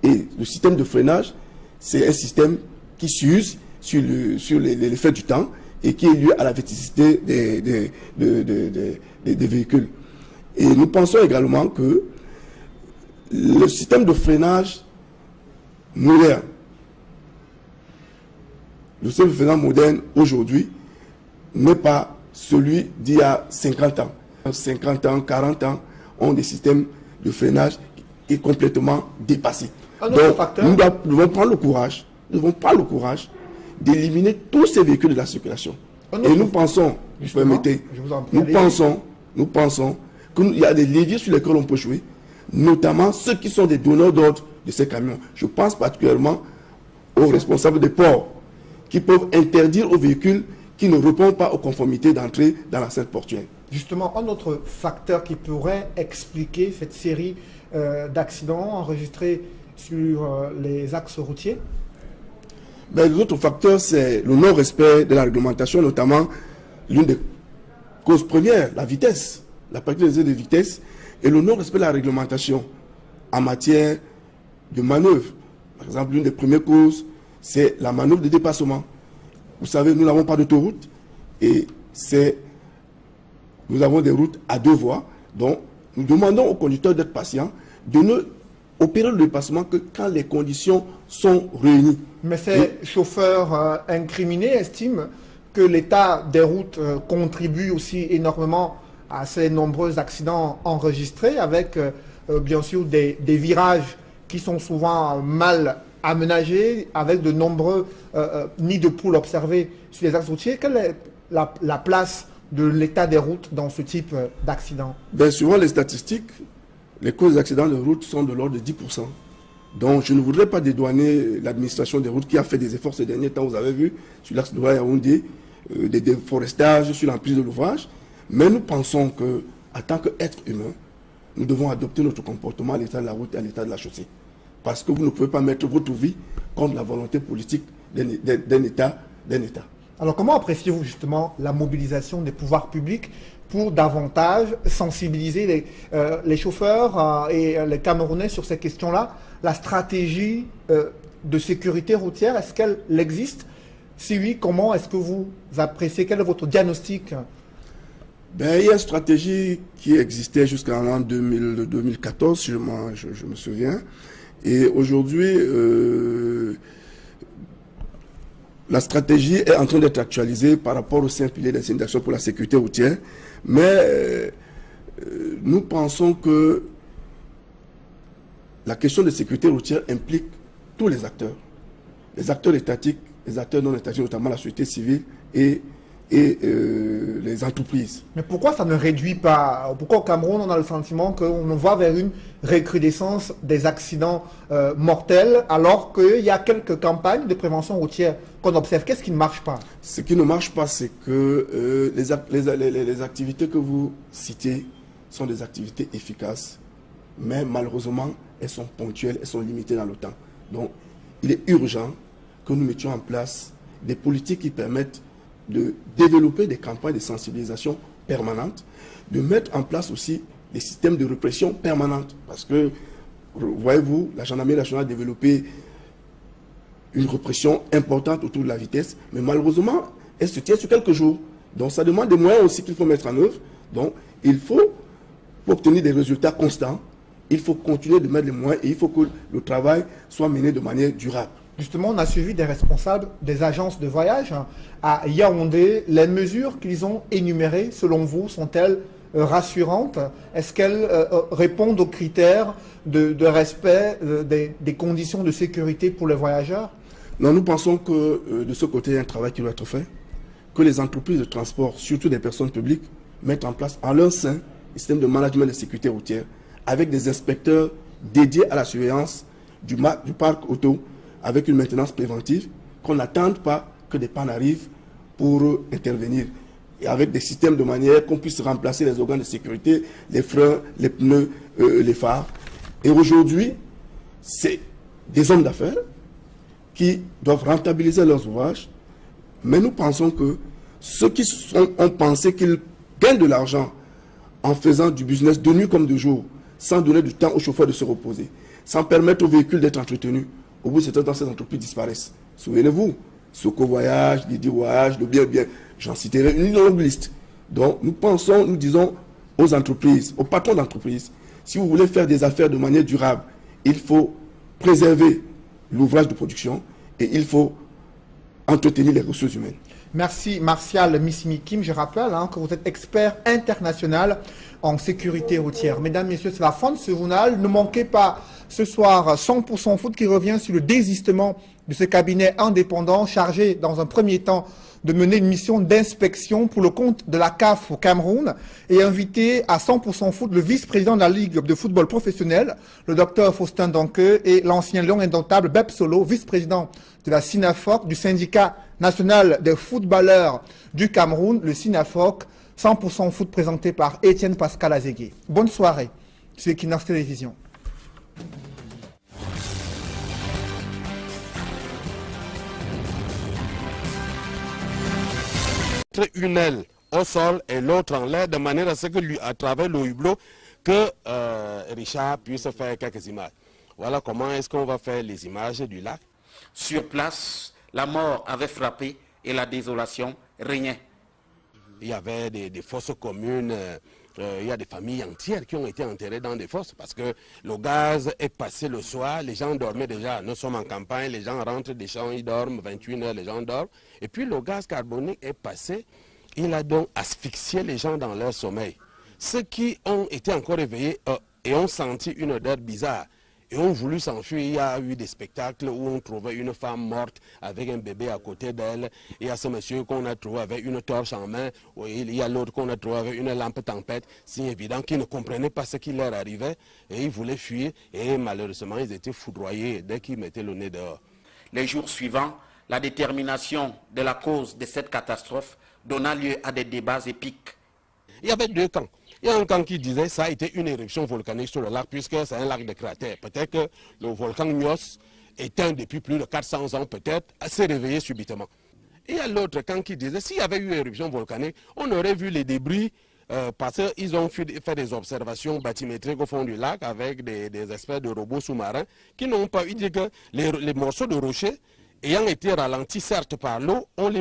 Et le système de freinage, c'est un système qui s'use sur les faits du temps et qui est lié à la vétusté des véhicules. Et nous pensons également que le système de freinage moderne, aujourd'hui n'est pas celui d'il y a 50 ans. 50 ans, 40 ans ont des systèmes de freinage qui sont complètement dépassés. Donc, nous devons prendre le courage, d'éliminer tous ces véhicules de la circulation. Et nous pensons, nous pensons qu'il y a des leviers sur lesquels on peut jouer, notamment ceux qui sont des donneurs d'ordre de ces camions. Je pense particulièrement aux responsables des ports qui peuvent interdire aux véhicules qui ne répondent pas aux conformités d'entrée dans la scène portuaire. Justement, un autre facteur qui pourrait expliquer cette série d'accidents enregistrés sur les axes routiers? L'autre facteur, c'est le non-respect de la réglementation, notamment l'une des causes premières, la vitesse, la pratique de vitesse et le non-respect de la réglementation en matière de manœuvre. Par exemple, l'une des premières causes, c'est la manœuvre de dépassement. Vous savez, nous n'avons pas d'autoroute et nous avons des routes à 2 voies. Donc, nous demandons aux conducteurs d'être patients, de ne opérer le dépassement que quand les conditions sont réunies. Mais ces chauffeurs incriminés estiment que l'état des routes contribue aussi énormément à ces nombreux accidents enregistrés, avec bien sûr des virages qui sont souvent mal aménagés, avec de nombreux nids de poules observés sur les axes routiers. Quelle est la place de l'état des routes dans ce type d'accident? Suivant les statistiques, les causes d'accidents de route sont de l'ordre de 10%. Donc je ne voudrais pas dédouaner l'administration des routes qui a fait des efforts ces derniers temps. Vous avez vu sur l'axe de Yaoundé, des déforestages sur l'emprise de l'ouvrage. Mais nous pensons qu'en tant qu'être humain, nous devons adopter notre comportement à l'état de la route et à l'état de la chaussée. Parce que vous ne pouvez pas mettre votre vie contre la volonté politique d'un État. Alors comment appréciez-vous justement la mobilisation des pouvoirs publics pour davantage sensibiliser les chauffeurs et les Camerounais sur ces questions-là? La stratégie de sécurité routière, est-ce qu'elle existe? Si oui, comment est-ce que vous appréciez? Quel est votre diagnostic? Il y a une stratégie qui existait jusqu'en l'an 2014, si je me souviens. Et aujourd'hui, la stratégie est en train d'être actualisée par rapport au 5 piliers des d'action pour la sécurité routière. Mais nous pensons que la question de sécurité routière implique tous les acteurs étatiques, les acteurs non étatiques, notamment la société civile et et les entreprises. Mais pourquoi ça ne réduit pas? Pourquoi au Cameroun, on a le sentiment qu'on va vers une recrudescence des accidents mortels, alors qu'il y a quelques campagnes de prévention routière qu'on observe? Qu'est-ce qui ne marche pas? Ce qui ne marche pas, c'est que les activités que vous citez sont des activités efficaces, mais malheureusement, elles sont ponctuelles, elles sont limitées dans le temps. Donc, il est urgent que nous mettions en place des politiques qui permettent de développer des campagnes de sensibilisation permanentes, de mettre en place aussi des systèmes de répression permanentes. Parce que, voyez-vous, la gendarmerie nationale a développé une répression importante autour de la vitesse, mais malheureusement, elle se tient sur quelques jours. Donc ça demande des moyens aussi qu'il faut mettre en œuvre. Donc il faut, pour obtenir des résultats constants, il faut continuer de mettre les moyens et il faut que le travail soit mené de manière durable. Justement, on a suivi des responsables des agences de voyage à Yaoundé. Les mesures qu'ils ont énumérées, selon vous, sont-elles rassurantes? Est-ce qu'elles répondent aux critères de respect des conditions de sécurité pour les voyageurs? Non, nous pensons que de ce côté, il y a un travail qui doit être fait, que les entreprises de transport, surtout des personnes publiques, mettent en place en leur sein un système de management de sécurité routière avec des inspecteurs dédiés à la surveillance du parc auto, avec une maintenance préventive, qu'on n'attende pas que des pannes arrivent pour intervenir. Et avec des systèmes de manière qu'on puisse remplacer les organes de sécurité, les freins, les pneus, les phares. Et aujourd'hui, c'est des hommes d'affaires qui doivent rentabiliser leurs ouvrages, mais nous pensons que ceux qui ont pensé qu'ils gagnent de l'argent en faisant du business de nuit comme de jour, sans donner du temps aux chauffeurs de se reposer, sans permettre aux véhicules d'être entretenus, au bout de ce temps, ces entreprises disparaissent. Souvenez-vous, Soko Voyage, Didi Voyage, le bien, j'en citerai une longue liste. Donc nous pensons, nous disons aux entreprises, aux patrons d'entreprises, si vous voulez faire des affaires de manière durable, il faut préserver l'ouvrage de production et il faut entretenir les ressources humaines. Merci Martial Missimikim. Je rappelle que vous êtes expert international en sécurité routière. Mesdames, Messieurs, c'est la fin de ce journal. Ne manquez pas ce soir 100% Foot qui revient sur le désistement de ce cabinet indépendant chargé dans un premier temps de mener une mission d'inspection pour le compte de la CAF au Cameroun et invité à 100% Foot le vice-président de la Ligue de football professionnel, le docteur Faustin Donqueux, et l'ancien lion indomptable Beb Solo, vice-président de la SINAFOC, du syndicat national des footballeurs du Cameroun, le SINAFOC. 100% Foot présenté par Étienne Pascal Azégué. Bonne soirée sur Equinox Télévision. Une aile au sol et l'autre en l'air, de manière à ce que lui, à travers le hublot, que Richard puisse faire quelques images. Voilà comment est-ce qu'on va faire les images du lac. Sur place, la mort avait frappé et la désolation régnait. Il y avait des fosses communes, il y a des familles entières qui ont été enterrées dans des fosses parce que le gaz est passé le soir, les gens dormaient déjà, nous sommes en campagne, les gens rentrent des champs, ils dorment, 21 heures les gens dorment, et puis le gaz carbonique est passé, il a donc asphyxié les gens dans leur sommeil. Ceux qui ont été encore réveillés et ont senti une odeur bizarre, et ont voulu s'enfuir. Il y a eu des spectacles où on trouvait une femme morte avec un bébé à côté d'elle. Il y a ce monsieur qu'on a trouvé avec une torche en main. Il y a l'autre qu'on a trouvé avec une lampe tempête. C'est évident qu'ils ne comprenaient pas ce qui leur arrivait et ils voulaient fuir. Et malheureusement, ils étaient foudroyés dès qu'ils mettaient le nez dehors. Les jours suivants, la détermination de la cause de cette catastrophe donna lieu à des débats épiques. Il y avait deux camps. Il y a un camp qui disait que ça a été une éruption volcanique sur le lac puisque c'est un lac de cratère. Peut-être que le volcan Nyos, éteint depuis plus de 400 ans peut-être, s'est réveillé subitement. Et il y a l'autre camp qui disait que s'il y avait eu une éruption volcanique, on aurait vu les débris parce qu'ils ont fait des observations bathymétriques au fond du lac avec des espèces de robots sous-marins qui n'ont pas eu dit que les morceaux de rochers ayant été ralentis certes par l'eau, on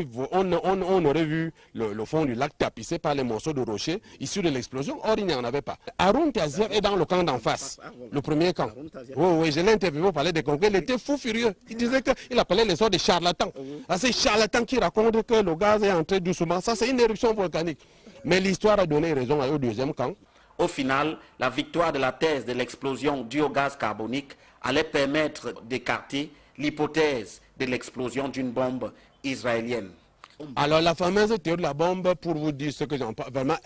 aurait vu le fond du lac tapissé par les morceaux de rochers issus de l'explosion. Or, il n'y en avait pas. Haroun Tazir est dans le camp d'en face, le premier camp. Oui, je l'ai interviewé pour parler des congrès. Il était fou furieux. Il disait qu'il appelait les autres des charlatans. C'est charlatans qui racontent que le gaz est entré doucement. Ça, c'est une éruption volcanique. Mais l'histoire a donné raison au deuxième camp. Au final, la victoire de la thèse de l'explosion due au gaz carbonique allait permettre d'écarter l'hypothèse de l'explosion d'une bombe israélienne. Alors la fameuse théorie de la bombe, pour vous dire ce que j'en parle, vraiment,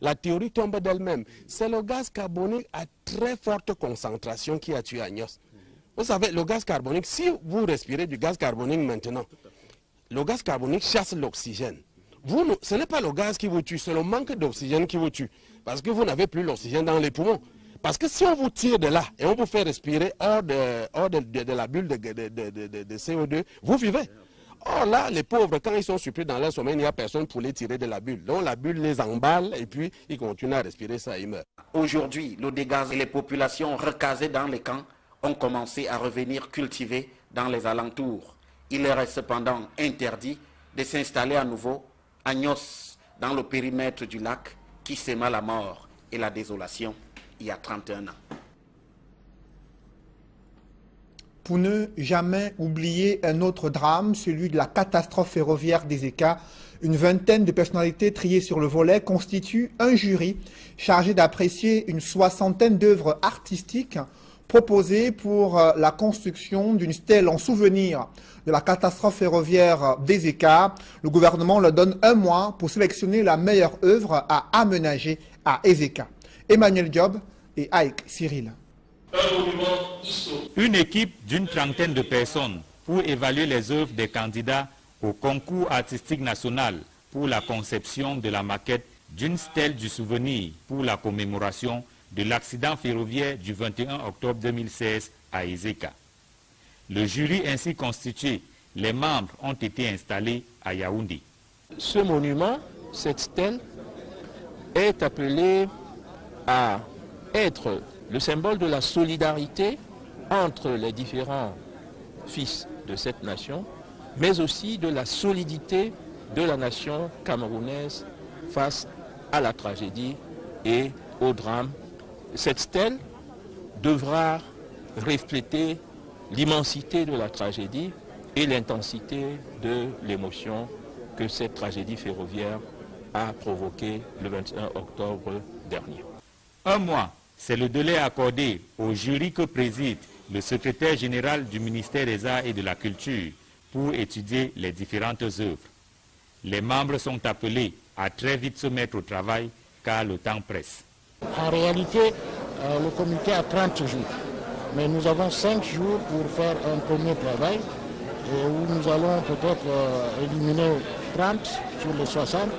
la théorie tombe d'elle-même. C'est le gaz carbonique à très forte concentration qui a tué Agnos. Vous savez, le gaz carbonique, si vous respirez du gaz carbonique maintenant, le gaz carbonique chasse l'oxygène. Ce n'est pas le gaz qui vous tue, c'est le manque d'oxygène qui vous tue. Parce que vous n'avez plus l'oxygène dans les poumons. Parce que si on vous tire de là et on vous fait respirer hors de la bulle de CO2, vous vivez. Or là, les pauvres, quand ils sont surpris dans leur sommeil, il n'y a personne pour les tirer de la bulle. Donc la bulle les emballe et puis ils continuent à respirer ça, ils meurent. Aujourd'hui, le dégaz et les populations recasées dans les camps ont commencé à revenir cultiver dans les alentours. Il leur est cependant interdit de s'installer à nouveau à Agnos, dans le périmètre du lac qui sème la mort et la désolation il y a 31 ans. Pour ne jamais oublier un autre drame, celui de la catastrophe ferroviaire d'Ezeka, une vingtaine de personnalités triées sur le volet constituent un jury chargé d'apprécier une soixantaine d'œuvres artistiques proposées pour la construction d'une stèle en souvenir de la catastrophe ferroviaire d'Ezeka. Le gouvernement leur donne un mois pour sélectionner la meilleure œuvre à aménager à Ezeka. Emmanuel Diop et Aïk Cyril. Une équipe d'une trentaine de personnes pour évaluer les œuvres des candidats au concours artistique national pour la conception de la maquette d'une stèle du souvenir pour la commémoration de l'accident ferroviaire du 21 octobre 2016 à Ezeka. Le jury ainsi constitué, les membres ont été installés à Yaoundé. Ce monument, cette stèle, est appelé à être le symbole de la solidarité entre les différents fils de cette nation, mais aussi de la solidité de la nation camerounaise face à la tragédie et au drame. Cette stèle devra refléter l'immensité de la tragédie et l'intensité de l'émotion que cette tragédie ferroviaire a provoquée le 21 octobre dernier. Un mois, c'est le délai accordé au jury que préside le secrétaire général du ministère des Arts et de la Culture pour étudier les différentes œuvres. Les membres sont appelés à très vite se mettre au travail car le temps presse. En réalité, le comité a 30 jours, mais nous avons 5 jours pour faire un premier travail où nous allons peut-être éliminer 30 sur les 60.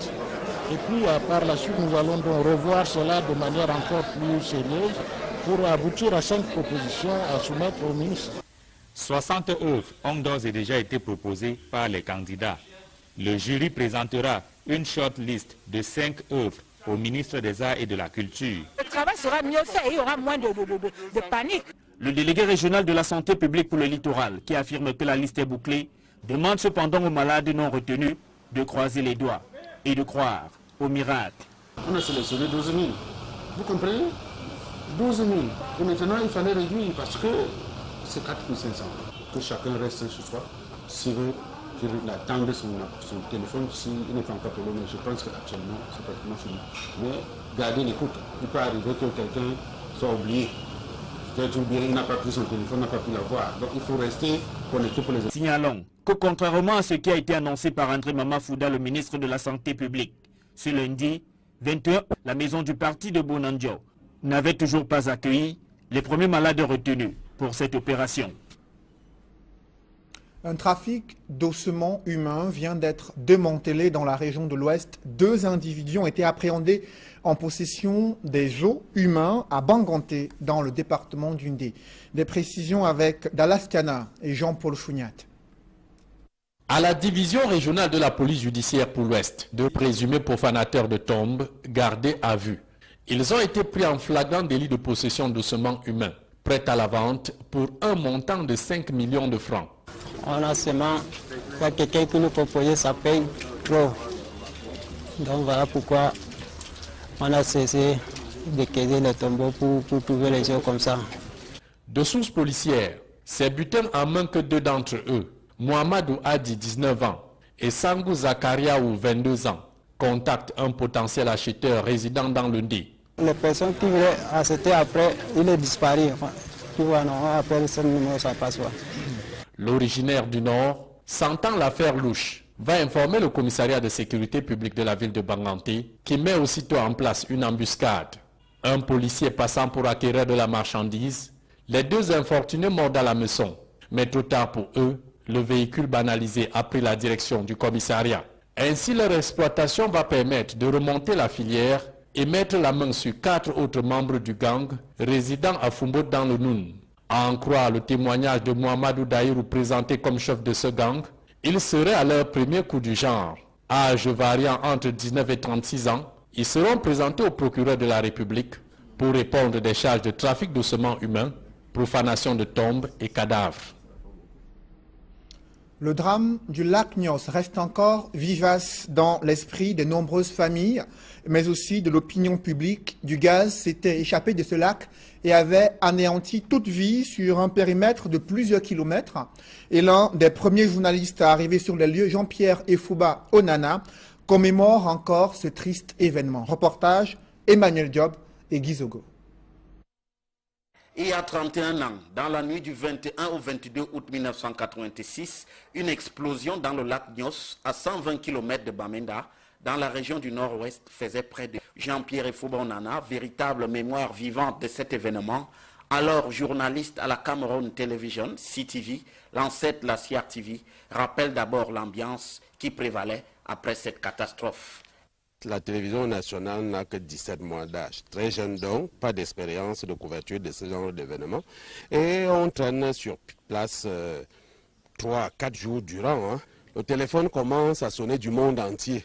Et puis par la suite, nous allons donc revoir cela de manière encore plus sérieuse pour aboutir à 5 propositions à soumettre au ministre. 60 œuvres ont d'ores et déjà été proposées par les candidats. Le jury présentera une short list de 5 œuvres au ministre des Arts et de la Culture. Le travail sera mieux fait et il y aura moins de panique. Le délégué régional de la santé publique pour le littoral, qui affirme que la liste est bouclée, demande cependant aux malades non retenus de croiser les doigts et de croire au miracle. On a sélectionné 12 000. Vous comprenez? 12 000. Et maintenant, il fallait réduire parce que c'est 4 500. Que chacun reste chez soi. S'il veut qu'il attende son téléphone, s'il n'est pas encore appelé, mais je pense qu'actuellement, c'est pratiquement fini. Mais gardez l'écoute. Il peut arriver que quelqu'un soit oublié. Peut-être oublié, il n'a pas pris son téléphone, n'a pas pu l'avoir. Donc il faut rester connecté pour les autres. Signalons que contrairement à ce qui a été annoncé par André Mamafouda, le ministre de la Santé publique, ce lundi 21, la maison du parti de Bonanjo n'avait toujours pas accueilli les premiers malades retenus pour cette opération. Un trafic d'ossements humains vient d'être démantelé dans la région de l'Ouest. 2 individus ont été appréhendés en possession des os humains à Banganté, dans le département d'Undé. Des précisions avec Dallas Kana et Jean-Paul Chouniat. À la division régionale de la police judiciaire pour l'Ouest, 2 présumés profanateurs de tombes gardés à vue. Ils ont été pris en flagrant délit de possession d'ossements humains, prêts à la vente pour un montant de 5 millions de francs. On a seulement quelqu'un qui nous proposait, ça paye trop. Donc voilà pourquoi on a cessé de caser les tombeaux pour trouver les gens comme ça. De sources policières, ces butins en main que 2 d'entre eux, Mohamedou Hadi, 19 ans, et Sangou Zakariaou, 22 ans, contactent un potentiel acheteur résidant dans le Ndé. Les personnes qui voulaient acheter après, il est disparu. Enfin, tu vois, non, après ce numéro, ça passe pas. L'originaire du Nord, sentant l'affaire louche, va informer le commissariat de sécurité publique de la ville de Banganté qui met aussitôt en place une embuscade. Un policier passant pour acquérir de la marchandise, les deux infortunés mordent à la meçon. Mais trop tard pour eux, le véhicule banalisé a pris la direction du commissariat. Ainsi, leur exploitation va permettre de remonter la filière et mettre la main sur 4 autres membres du gang résidant à Fumbo dans le Noun. À en croire le témoignage de Mohamedou Daïrou présenté comme chef de ce gang, ils seraient à leur premier coup du genre. Âge variant entre 19 et 36 ans, ils seront présentés au procureur de la République pour répondre des charges de trafic d'ossements humains, profanation de tombes et cadavres. Le drame du lac Nyos reste encore vivace dans l'esprit de nombreuses familles, mais aussi de l'opinion publique. Du gaz s'était échappé de ce lac et avait anéanti toute vie sur un périmètre de plusieurs kilomètres. Et l'un des premiers journalistes à arriver sur les lieux, Jean-Pierre Efouba Onana, commémore encore ce triste événement. Reportage Emmanuel Diop et Guy Zogo. Il y a 31 ans, dans la nuit du 21 au 22 août 1986, une explosion dans le lac Nyos, à 120 km de Bamenda, dans la région du Nord-Ouest, faisait près de Jean-Pierre Efouba Onana, véritable mémoire vivante de cet événement. Alors journaliste à la Cameroun Television, CTV, l'ancêtre de la CRTV, rappelle d'abord l'ambiance qui prévalait après cette catastrophe. La télévision nationale n'a que 17 mois d'âge. Très jeune donc, pas d'expérience de couverture de ce genre d'événements. Et on traîne sur place 3-4 jours durant. Le téléphone commence à sonner du monde entier.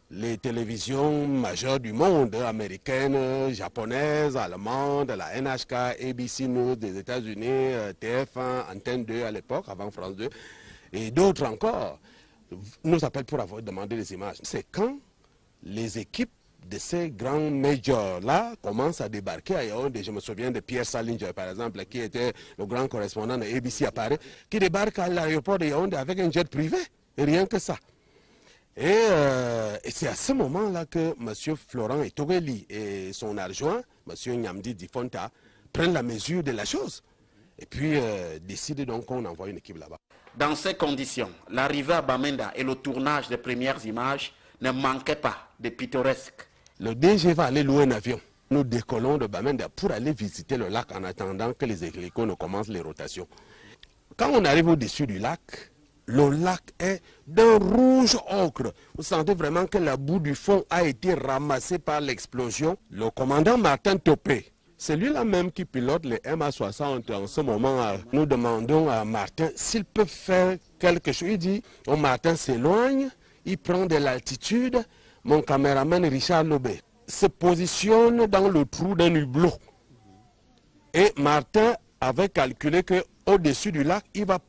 Les télévisions majeures du monde, américaines, japonaises, allemandes, la NHK, ABC News des États-Unis, TF1, Antenne 2 à l'époque, avant France 2, et d'autres encore, nous appellent pour avoir demandé des images. C'est quand les équipes de ces grands majors-là commencent à débarquer à Yaoundé. Je me souviens de Pierre Salinger, par exemple, qui était le grand correspondant de ABC à Paris, qui débarque à l'aéroport de Yaoundé avec un jet privé, et rien que ça. Et c'est à ce moment-là que M. Florent Etogeli et son adjoint, M. Nyamdi Difonta, prennent la mesure de la chose. Et puis décident donc qu'on envoie une équipe là-bas. Dans ces conditions, l'arrivée à Bamenda et le tournage des premières images ne manquait pas de pittoresque. Le DG va aller louer un avion. Nous décollons de Bamenda pour aller visiter le lac en attendant que les hélicos ne commencent les rotations. Quand on arrive au-dessus du lac, le lac est d'un rouge ocre. Vous sentez vraiment que la boue du fond a été ramassée par l'explosion. Le commandant Martin Topé, c'est lui-là même qui pilote les MA60 en ce moment. Nous demandons à Martin s'il peut faire quelque chose. Il dit, oh, Martin s'éloigne. Il prend de l'altitude. Mon caméraman Richard Lobé se positionne dans le trou d'un hublot. Et Martin avait calculé qu'au-dessus du lac, il va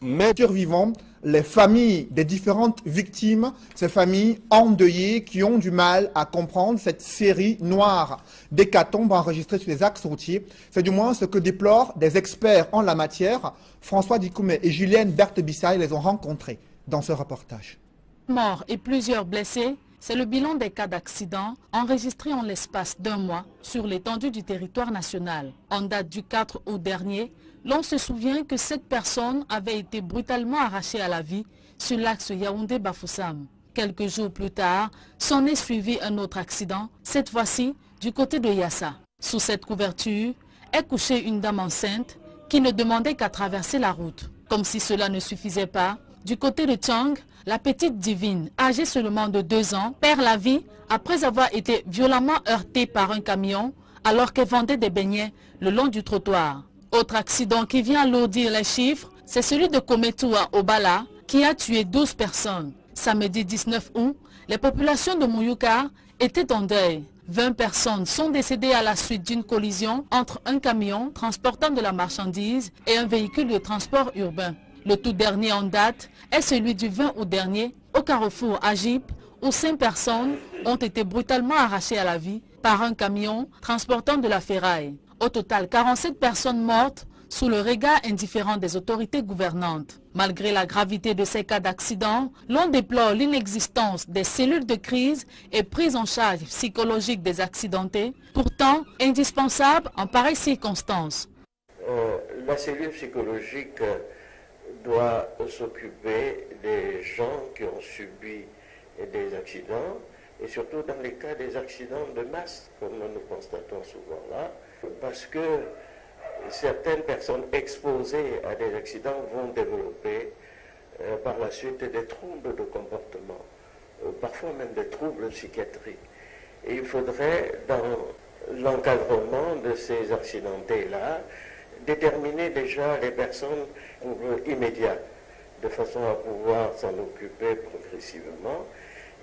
mettre vivant les familles des différentes victimes, ces familles endeuillées qui ont du mal à comprendre cette série noire d'hécatombes enregistrées sur les axes routiers. C'est du moins ce que déplorent des experts en la matière. François Dikoumé et Julienne Berthe-Bissaï les ont rencontrés dans ce reportage. Morts et plusieurs blessés, c'est le bilan des cas d'accidents enregistrés en l'espace d'un mois sur l'étendue du territoire national. En date du 4 août dernier, l'on se souvient que 7 personnes avaient été brutalement arrachées à la vie sur l'axe Yaoundé-Bafoussam. Quelques jours plus tard, s'en est suivi un autre accident, cette fois-ci du côté de Yassa. Sous cette couverture est couchée une dame enceinte qui ne demandait qu'à traverser la route. Comme si cela ne suffisait pas, du côté de Tchang, la petite Divine, âgée seulement de 2 ans, perd la vie après avoir été violemment heurtée par un camion alors qu'elle vendait des beignets le long du trottoir. Autre accident qui vient alourdir les chiffres, c'est celui de Kometua au Bala qui a tué 12 personnes. Samedi 19 août, les populations de Mouyouka étaient en deuil. 20 personnes sont décédées à la suite d'une collision entre un camion transportant de la marchandise et un véhicule de transport urbain. Le tout dernier en date est celui du 20 août dernier au carrefour Agip où 5 personnes ont été brutalement arrachées à la vie par un camion transportant de la ferraille. Au total, 47 personnes mortes sous le regard indifférent des autorités gouvernantes. Malgré la gravité de ces cas d'accident, l'on déplore l'inexistence des cellules de crise et prise en charge psychologique des accidentés, pourtant indispensable en pareilles circonstances. La cellule psychologique doit s'occuper des gens qui ont subi des accidents, et surtout dans les cas des accidents de masse, comme nous constatons souvent là, parce que certaines personnes exposées à des accidents vont développer par la suite des troubles de comportement, parfois même des troubles psychiatriques. Et il faudrait, dans l'encadrement de ces accidentés-là, déterminer déjà les personnes pour immédiat, de façon à pouvoir s'en occuper progressivement,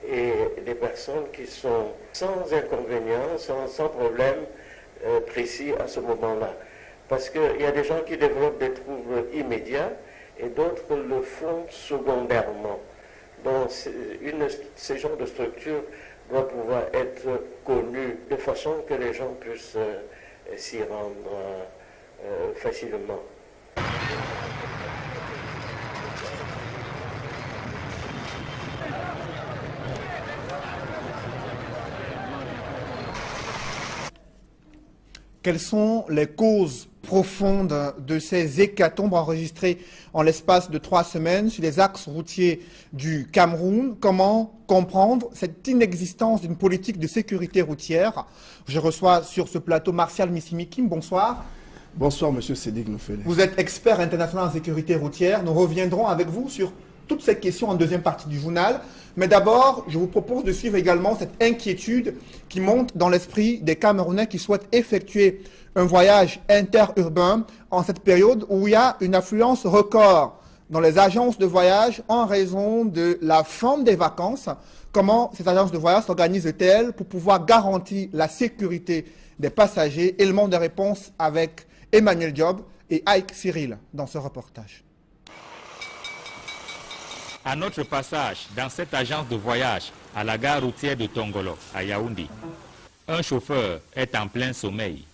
et des personnes qui sont sans inconvénients, sans problème précis à ce moment-là. Parce qu'il y a des gens qui développent des troubles immédiats et d'autres le font secondairement. Donc ces genres de structures doivent pouvoir être connues de façon que les gens puissent s'y rendre facilement. Quelles sont les causes profondes de ces hécatombes enregistrées en l'espace de 3 semaines sur les axes routiers du Cameroun? Comment comprendre cette inexistence d'une politique de sécurité routière? Je reçois sur ce plateau Martial Missimikim. Bonsoir. Bonsoir, monsieur Sédik Noufele. Vous êtes expert international en sécurité routière. Nous reviendrons avec vous sur toutes ces questions en deuxième partie du journal. Mais d'abord, je vous propose de suivre également cette inquiétude qui monte dans l'esprit des Camerounais qui souhaitent effectuer un voyage interurbain en cette période où il y a une affluence record dans les agences de voyage en raison de la fin des vacances. Comment ces agences de voyage s'organisent-elles pour pouvoir garantir la sécurité des passagers? Élément de réponse avec Emmanuel Diop et Ike Cyril dans ce reportage. À notre passage dans cette agence de voyage à la gare routière de Tongolo, à Yaoundé, un chauffeur est en plein sommeil.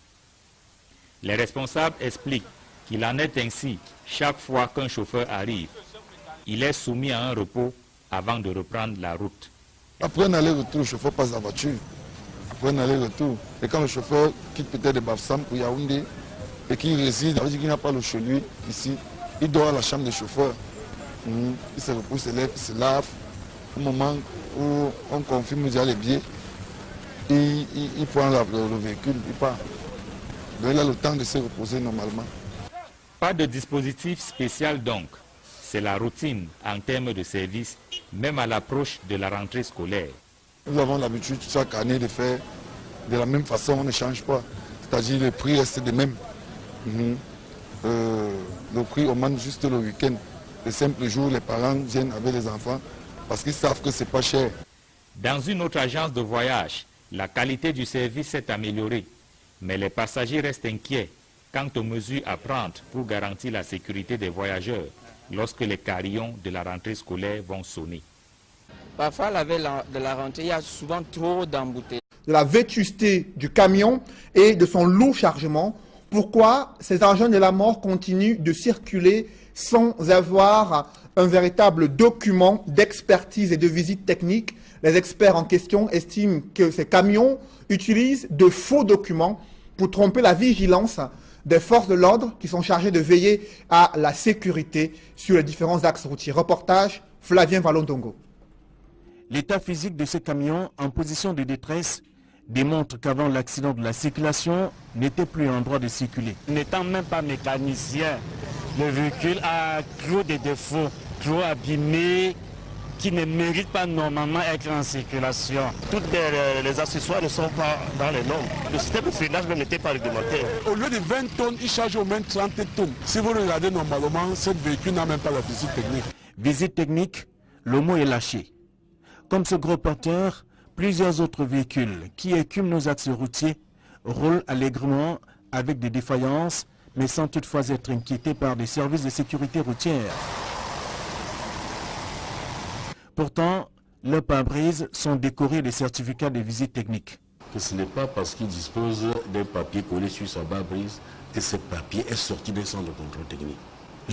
Les responsables expliquent qu'il en est ainsi chaque fois qu'un chauffeur arrive. Il est soumis à un repos avant de reprendre la route. Après un aller-retour, le chauffeur passe la voiture. Après un aller-retour. Et quand le chauffeur quitte peut-être de Bafsam pour Yaoundé et qu'il réside, ça veut dire qu'il n'a pas l'eau chez lui ici, il dort à la chambre du chauffeur. Il se repose, il se lève, il se lave. Au moment où on confirme déjà les billets, il prend le véhicule, il part. Donc il a le temps de se reposer normalement. Pas de dispositif spécial donc. C'est la routine en termes de service, même à l'approche de la rentrée scolaire. Nous avons l'habitude chaque année de faire de la même façon, on ne change pas. C'est-à-dire le prix reste le même. Le prix augmente juste le week-end. Le simple jour, les parents viennent avec les enfants parce qu'ils savent que ce n'est pas cher. Dans une autre agence de voyage, la qualité du service s'est améliorée, mais les passagers restent inquiets quant aux mesures à prendre pour garantir la sécurité des voyageurs lorsque les carillons de la rentrée scolaire vont sonner. Parfois, la veille de la rentrée, il y a souvent trop d'embouteillages. De la vétusté du camion et de son lourd chargement, pourquoi ces engins de la mort continuent de circuler sans avoir un véritable document d'expertise et de visite technique? Les experts en question estiment que ces camions utilisent de faux documents pour tromper la vigilance des forces de l'ordre qui sont chargées de veiller à la sécurité sur les différents axes routiers. Reportage, Flavien Valondongo. L'état physique de ces camions en position de détresse démontre qu'avant l'accident de la circulation, n'était plus en droit de circuler. N'étant même pas mécanicien, le véhicule a trop de défauts, trop abîmé, qui ne méritent pas normalement être en circulation. Tous les accessoires ne sont pas dans les normes. Le système de freinage n'était pas réglementé. Au lieu de 20 tonnes, il charge au moins 30 tonnes. Si vous regardez normalement, ce véhicule n'a même pas la visite technique. Visite technique, le mot est lâché. Comme ce gros porteur, plusieurs autres véhicules qui écument nos axes routiers roulent allègrement avec des défaillances, mais sans toutefois être inquiétés par des services de sécurité routière. Pourtant, leurs pare-brises sont décorés de certificats de visite technique. Ce n'est pas parce qu'il dispose d'un papier collé sur sa pare-brise que ce papier est sorti d'un centre de contrôle technique.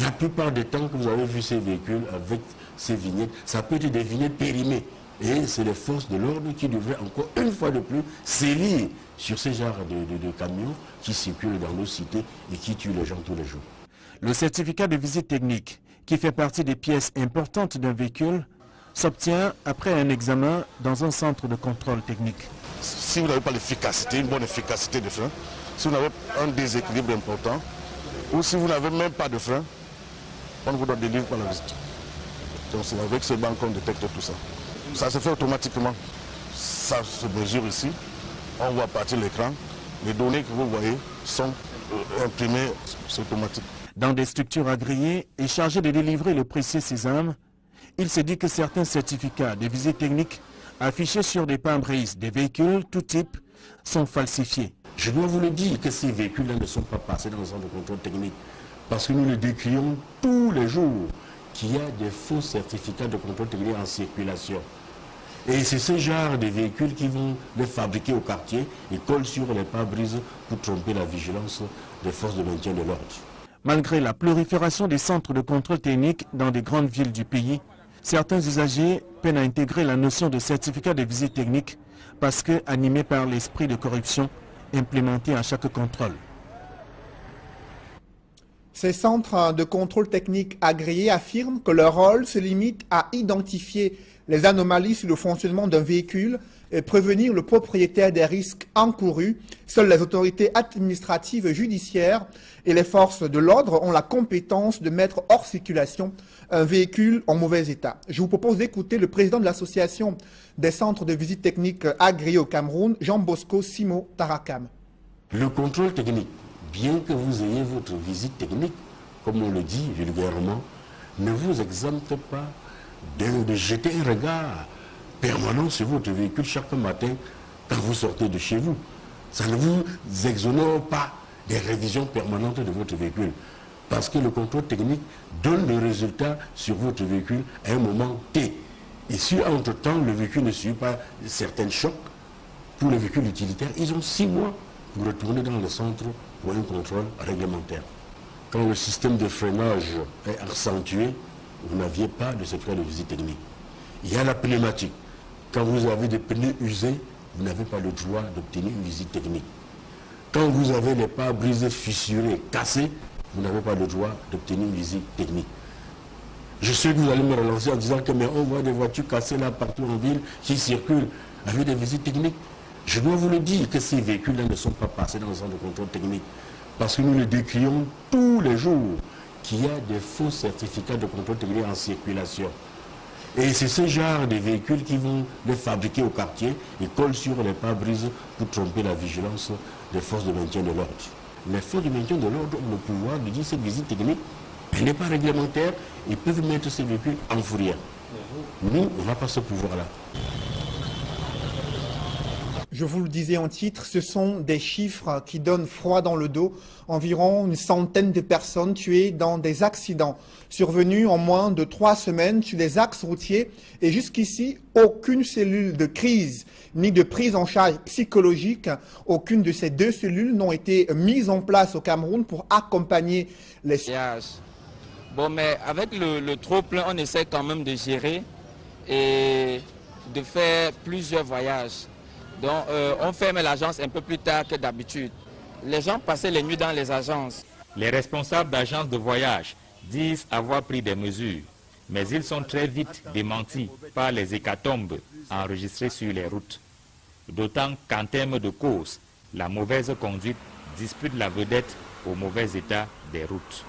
La plupart des temps que vous avez vu ces véhicules avec ces vignettes, ça peut être des vignettes périmées. Et c'est les forces de l'ordre qui devraient encore une fois de plus sévir sur ces genres de camions qui circulent dans nos cités et qui tuent les gens tous les jours. Le certificat de visite technique qui fait partie des pièces importantes d'un véhicule, s'obtient après un examen dans un centre de contrôle technique. Si vous n'avez pas l'efficacité, une bonne efficacité de frein, si vous avez un déséquilibre important, ou si vous n'avez même pas de frein, on vous donne des livres par la visite. Donc c'est avec ce banc qu'on détecte tout ça. Ça se fait automatiquement. Ça se mesure ici. On voit partir l'écran. Les données que vous voyez sont imprimées, c'est automatique. Dans des structures agréées et chargées de délivrer le précieux sésame, il se dit que certains certificats de visite technique affichés sur des pare-brises des véhicules tout type sont falsifiés. Je dois vous le dire que ces véhicules-là ne sont pas passés dans le centre de contrôle technique parce que nous le décrions tous les jours qu'il y a des faux certificats de contrôle technique en circulation. Et c'est ce genre de véhicules qui vont les fabriquer au quartier et collent sur les pare-brises pour tromper la vigilance des forces de maintien de l'ordre. Malgré la prolifération des centres de contrôle technique dans des grandes villes du pays, certains usagers peinent à intégrer la notion de certificat de visite technique parce que animés par l'esprit de corruption implémenté à chaque contrôle. Ces centres de contrôle technique agréés affirment que leur rôle se limite à identifier les anomalies sur le fonctionnement d'un véhicule et prévenir le propriétaire des risques encourus. Seules les autorités administratives et judiciaires et les forces de l'ordre ont la compétence de mettre hors circulation un véhicule en mauvais état. Je vous propose d'écouter le président de l'association des centres de visite technique agréés au Cameroun, Jean-Bosco Simo Tarakam. Le contrôle technique, bien que vous ayez votre visite technique, comme on le dit vulgairement, ne vous exempte pas de jeter un regard permanent sur votre véhicule chaque matin quand vous sortez de chez vous. Ça ne vous exonère pas des révisions permanentes de votre véhicule. Parce que le contrôle technique donne le résultat sur votre véhicule à un moment T. Et si entre-temps le véhicule ne subit pas certains chocs, pour les véhicules utilitaires, ils ont 6 mois pour retourner dans le centre pour un contrôle réglementaire. Quand le système de freinage est accentué, vous n'aviez pas de certificat de visite technique. Il y a la pneumatique. Quand vous avez des pneus usés, vous n'avez pas le droit d'obtenir une visite technique. Quand vous avez les pare-brises fissurés, cassés, vous n'avez pas le droit d'obtenir une visite technique. Je sais que vous allez me relancer en disant que mais on voit des voitures cassées là partout en ville qui circulent avec des visites techniques. Je dois vous le dire que ces véhicules-là ne sont pas passés dans le centre de contrôle technique parce que nous le décrions tous les jours qu'il y a des faux certificats de contrôle technique en circulation. Et c'est ce genre de véhicules qui vont les fabriquer au quartier et collent sur les pare-brises pour tromper la vigilance des forces de maintien de l'ordre. Les forces de maintien de l'ordre ont le pouvoir de dire cette visite technique, elle n'est pas réglementaire, ils peuvent mettre ces véhicules en fourrière. Nous, on n'a pas ce pouvoir-là. Je vous le disais en titre, ce sont des chiffres qui donnent froid dans le dos. Environ une centaine de personnes tuées dans des accidents survenus en moins de 3 semaines sur les axes routiers. Et jusqu'ici, aucune cellule de crise ni de prise en charge psychologique, aucune de ces 2 cellules n'ont été mises en place au Cameroun pour accompagner les... Bon, mais avec le trop-plein, on essaie quand même de gérer et de faire plusieurs voyages. Donc, on ferme l'agence un peu plus tard que d'habitude. Les gens passaient les nuits dans les agences. Les responsables d'agences de voyage disent avoir pris des mesures, mais ils sont très vite démentis par les hécatombes enregistrées sur les routes. D'autant qu'en termes de cause, la mauvaise conduite dispute la vedette au mauvais état des routes.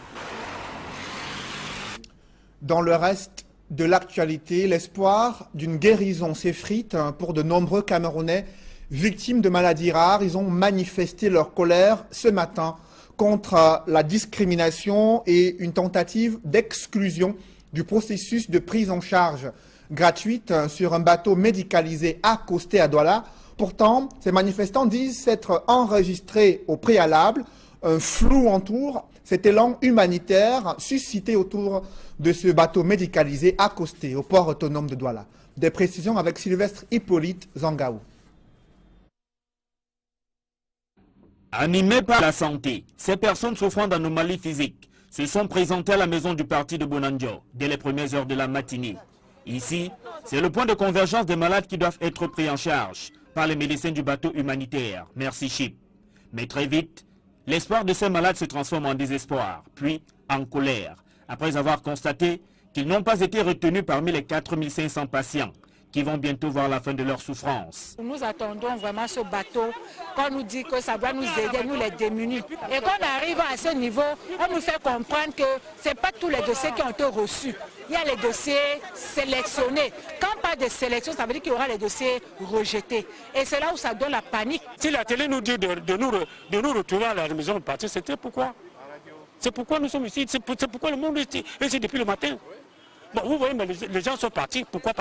Dans le reste de l'actualité, l'espoir d'une guérison s'effrite pour de nombreux Camerounais victimes de maladies rares. Ils ont manifesté leur colère ce matin contre la discrimination et une tentative d'exclusion du processus de prise en charge gratuite sur un bateau médicalisé accosté à Douala. Pourtant, ces manifestants disent s'être enregistrés au préalable. Un flou entoure cet élan humanitaire suscité autour de ce bateau médicalisé accosté au port autonome de Douala. Des précisions avec Sylvestre Hippolyte Zangaou. Animés par la santé, ces personnes souffrant d'anomalies physiques se sont présentées à la maison du parti de Bonanjo dès les premières heures de la matinée. Ici, c'est le point de convergence des malades qui doivent être pris en charge par les médecins du bateau humanitaire Merci Ship. Mais très vite, l'espoir de ces malades se transforme en désespoir, puis en colère, après avoir constaté qu'ils n'ont pas été retenus parmi les 4500 patients qui vont bientôt voir la fin de leur souffrance. Nous attendons vraiment ce bateau, qu'on nous dit que ça doit nous aider, nous les démunis. Et quand on arrive à ce niveau, on nous fait comprendre que ce n'est pas tous les dossiers qui ont été reçus. Il y a les dossiers sélectionnés. Quand pas de sélection, ça veut dire qu'il y aura les dossiers rejetés. Et c'est là où ça donne la panique. Si la télé nous dit de nous retrouver à la maison de partir, c'était pourquoi? C'est pourquoi nous sommes ici, c'est pourquoi le monde est ici depuis le matin. Bon, vous voyez, mais les gens sont partis. Pourquoi?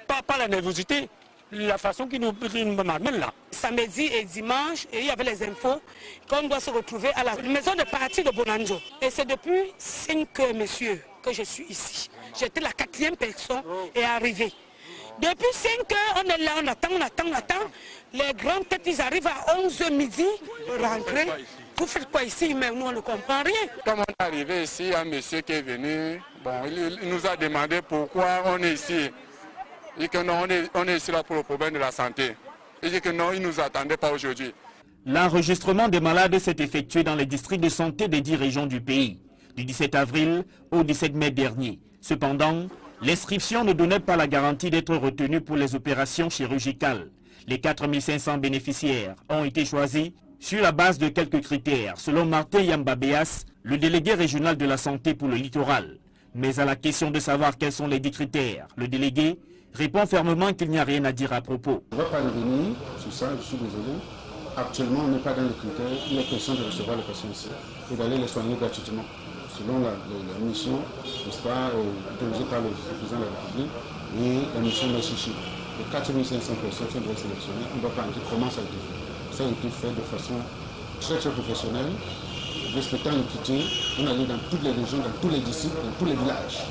Pas la nervosité, la façon qui nous m'amène là. Samedi et dimanche, il y avait les infos qu'on doit se retrouver à la maison de parti de Bonanjo. Et c'est depuis 5 heures, messieurs, que je suis ici. J'étais la 4e personne et arrivée. Depuis 5 heures, on est là, on attend. Les grandes têtes, ils arrivent à 11h midi, rentrer. Vous faites quoi ici? Mais nous, on ne comprend rien. Comme on est arrivé ici, il y a un monsieur qui est venu. Bon, il nous a demandé pourquoi on est ici. Il dit que non, on est ici là pour le problème de la santé. Il dit que non, il ne nous attendait pas aujourd'hui. L'enregistrement des malades s'est effectué dans les districts de santé des 10 régions du pays, du 17 avril au 17 mai dernier. Cependant, l'inscription ne donnait pas la garantie d'être retenue pour les opérations chirurgicales. Les 4500 bénéficiaires ont été choisis sur la base de quelques critères, selon Martin Yambabéas, le délégué régional de la santé pour le littoral. Mais à la question de savoir quels sont les 10 critères, le délégué répond fermement qu'il n'y a rien à dire à propos. Je ne vais pas revenir sur ça, je suis désolé. Actuellement, on n'est pas dans les critères. Il est question de recevoir les patients ici et d'aller les soigner gratuitement. Selon la mission, n'est-ce pas, dirigée par le président de la République et la mission de Chichi. Les 4500 personnes qui doivent sélectionner, on ne va pas dire comment ça a été fait. Ça a été fait de façon très professionnelle, respectant l'équité. On allait dans toutes les régions, dans tous les districts, dans tous les villages.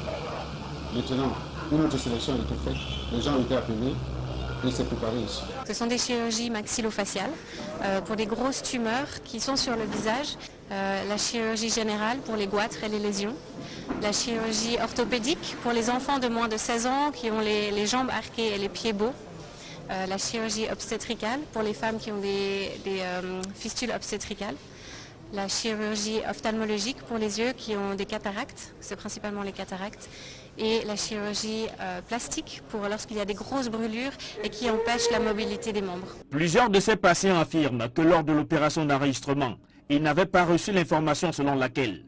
Maintenant, une autre sélection a été faite, les gens ont été appelés et s'est préparé ici. Ce sont des chirurgies maxillofaciales pour des grosses tumeurs qui sont sur le visage, la chirurgie générale pour les goitres et les lésions, la chirurgie orthopédique pour les enfants de moins de 16 ans qui ont les jambes arquées et les pieds beaux, la chirurgie obstétricale pour les femmes qui ont des fistules obstétricales, la chirurgie ophtalmologique pour les yeux qui ont des cataractes, c'est principalement les cataractes, et la chirurgie plastique pour lorsqu'il y a des grosses brûlures et qui empêchent la mobilité des membres. Plusieurs de ces patients affirment que lors de l'opération d'enregistrement, ils n'avaient pas reçu l'information selon laquelle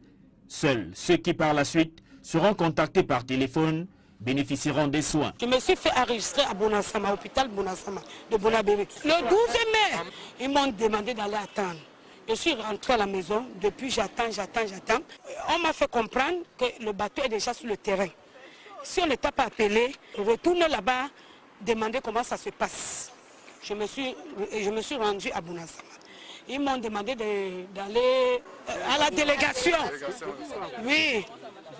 seuls ceux qui par la suite seront contactés par téléphone bénéficieront des soins. Je me suis fait enregistrer à Bonassama, hôpital Bonassama de Bonabéry. Le 12 mai, ils m'ont demandé d'aller attendre. Je suis rentré à la maison, depuis j'attends. On m'a fait comprendre que le bateau est déjà sur le terrain. Si on n'était pas appelé, retourne là-bas, demander comment ça se passe. Je me suis rendu à Bonassama. Ils m'ont demandé d'aller à la délégation. Oui.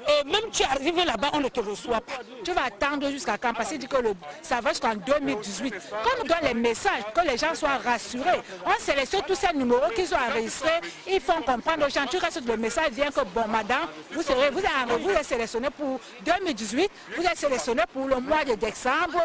Et même tu arrives là-bas, on ne te reçoit pas. Tu vas attendre jusqu'à quand? Parce qu'il dit que ça va jusqu'en 2018. Quand on donne les messages, que les gens soient rassurés, on sélectionne tous ces numéros qu'ils ont enregistrés, ils font comprendre aux gens, tu restes le message, vient que bon madame, vous êtes sélectionné pour 2018, vous êtes sélectionné pour le mois de décembre.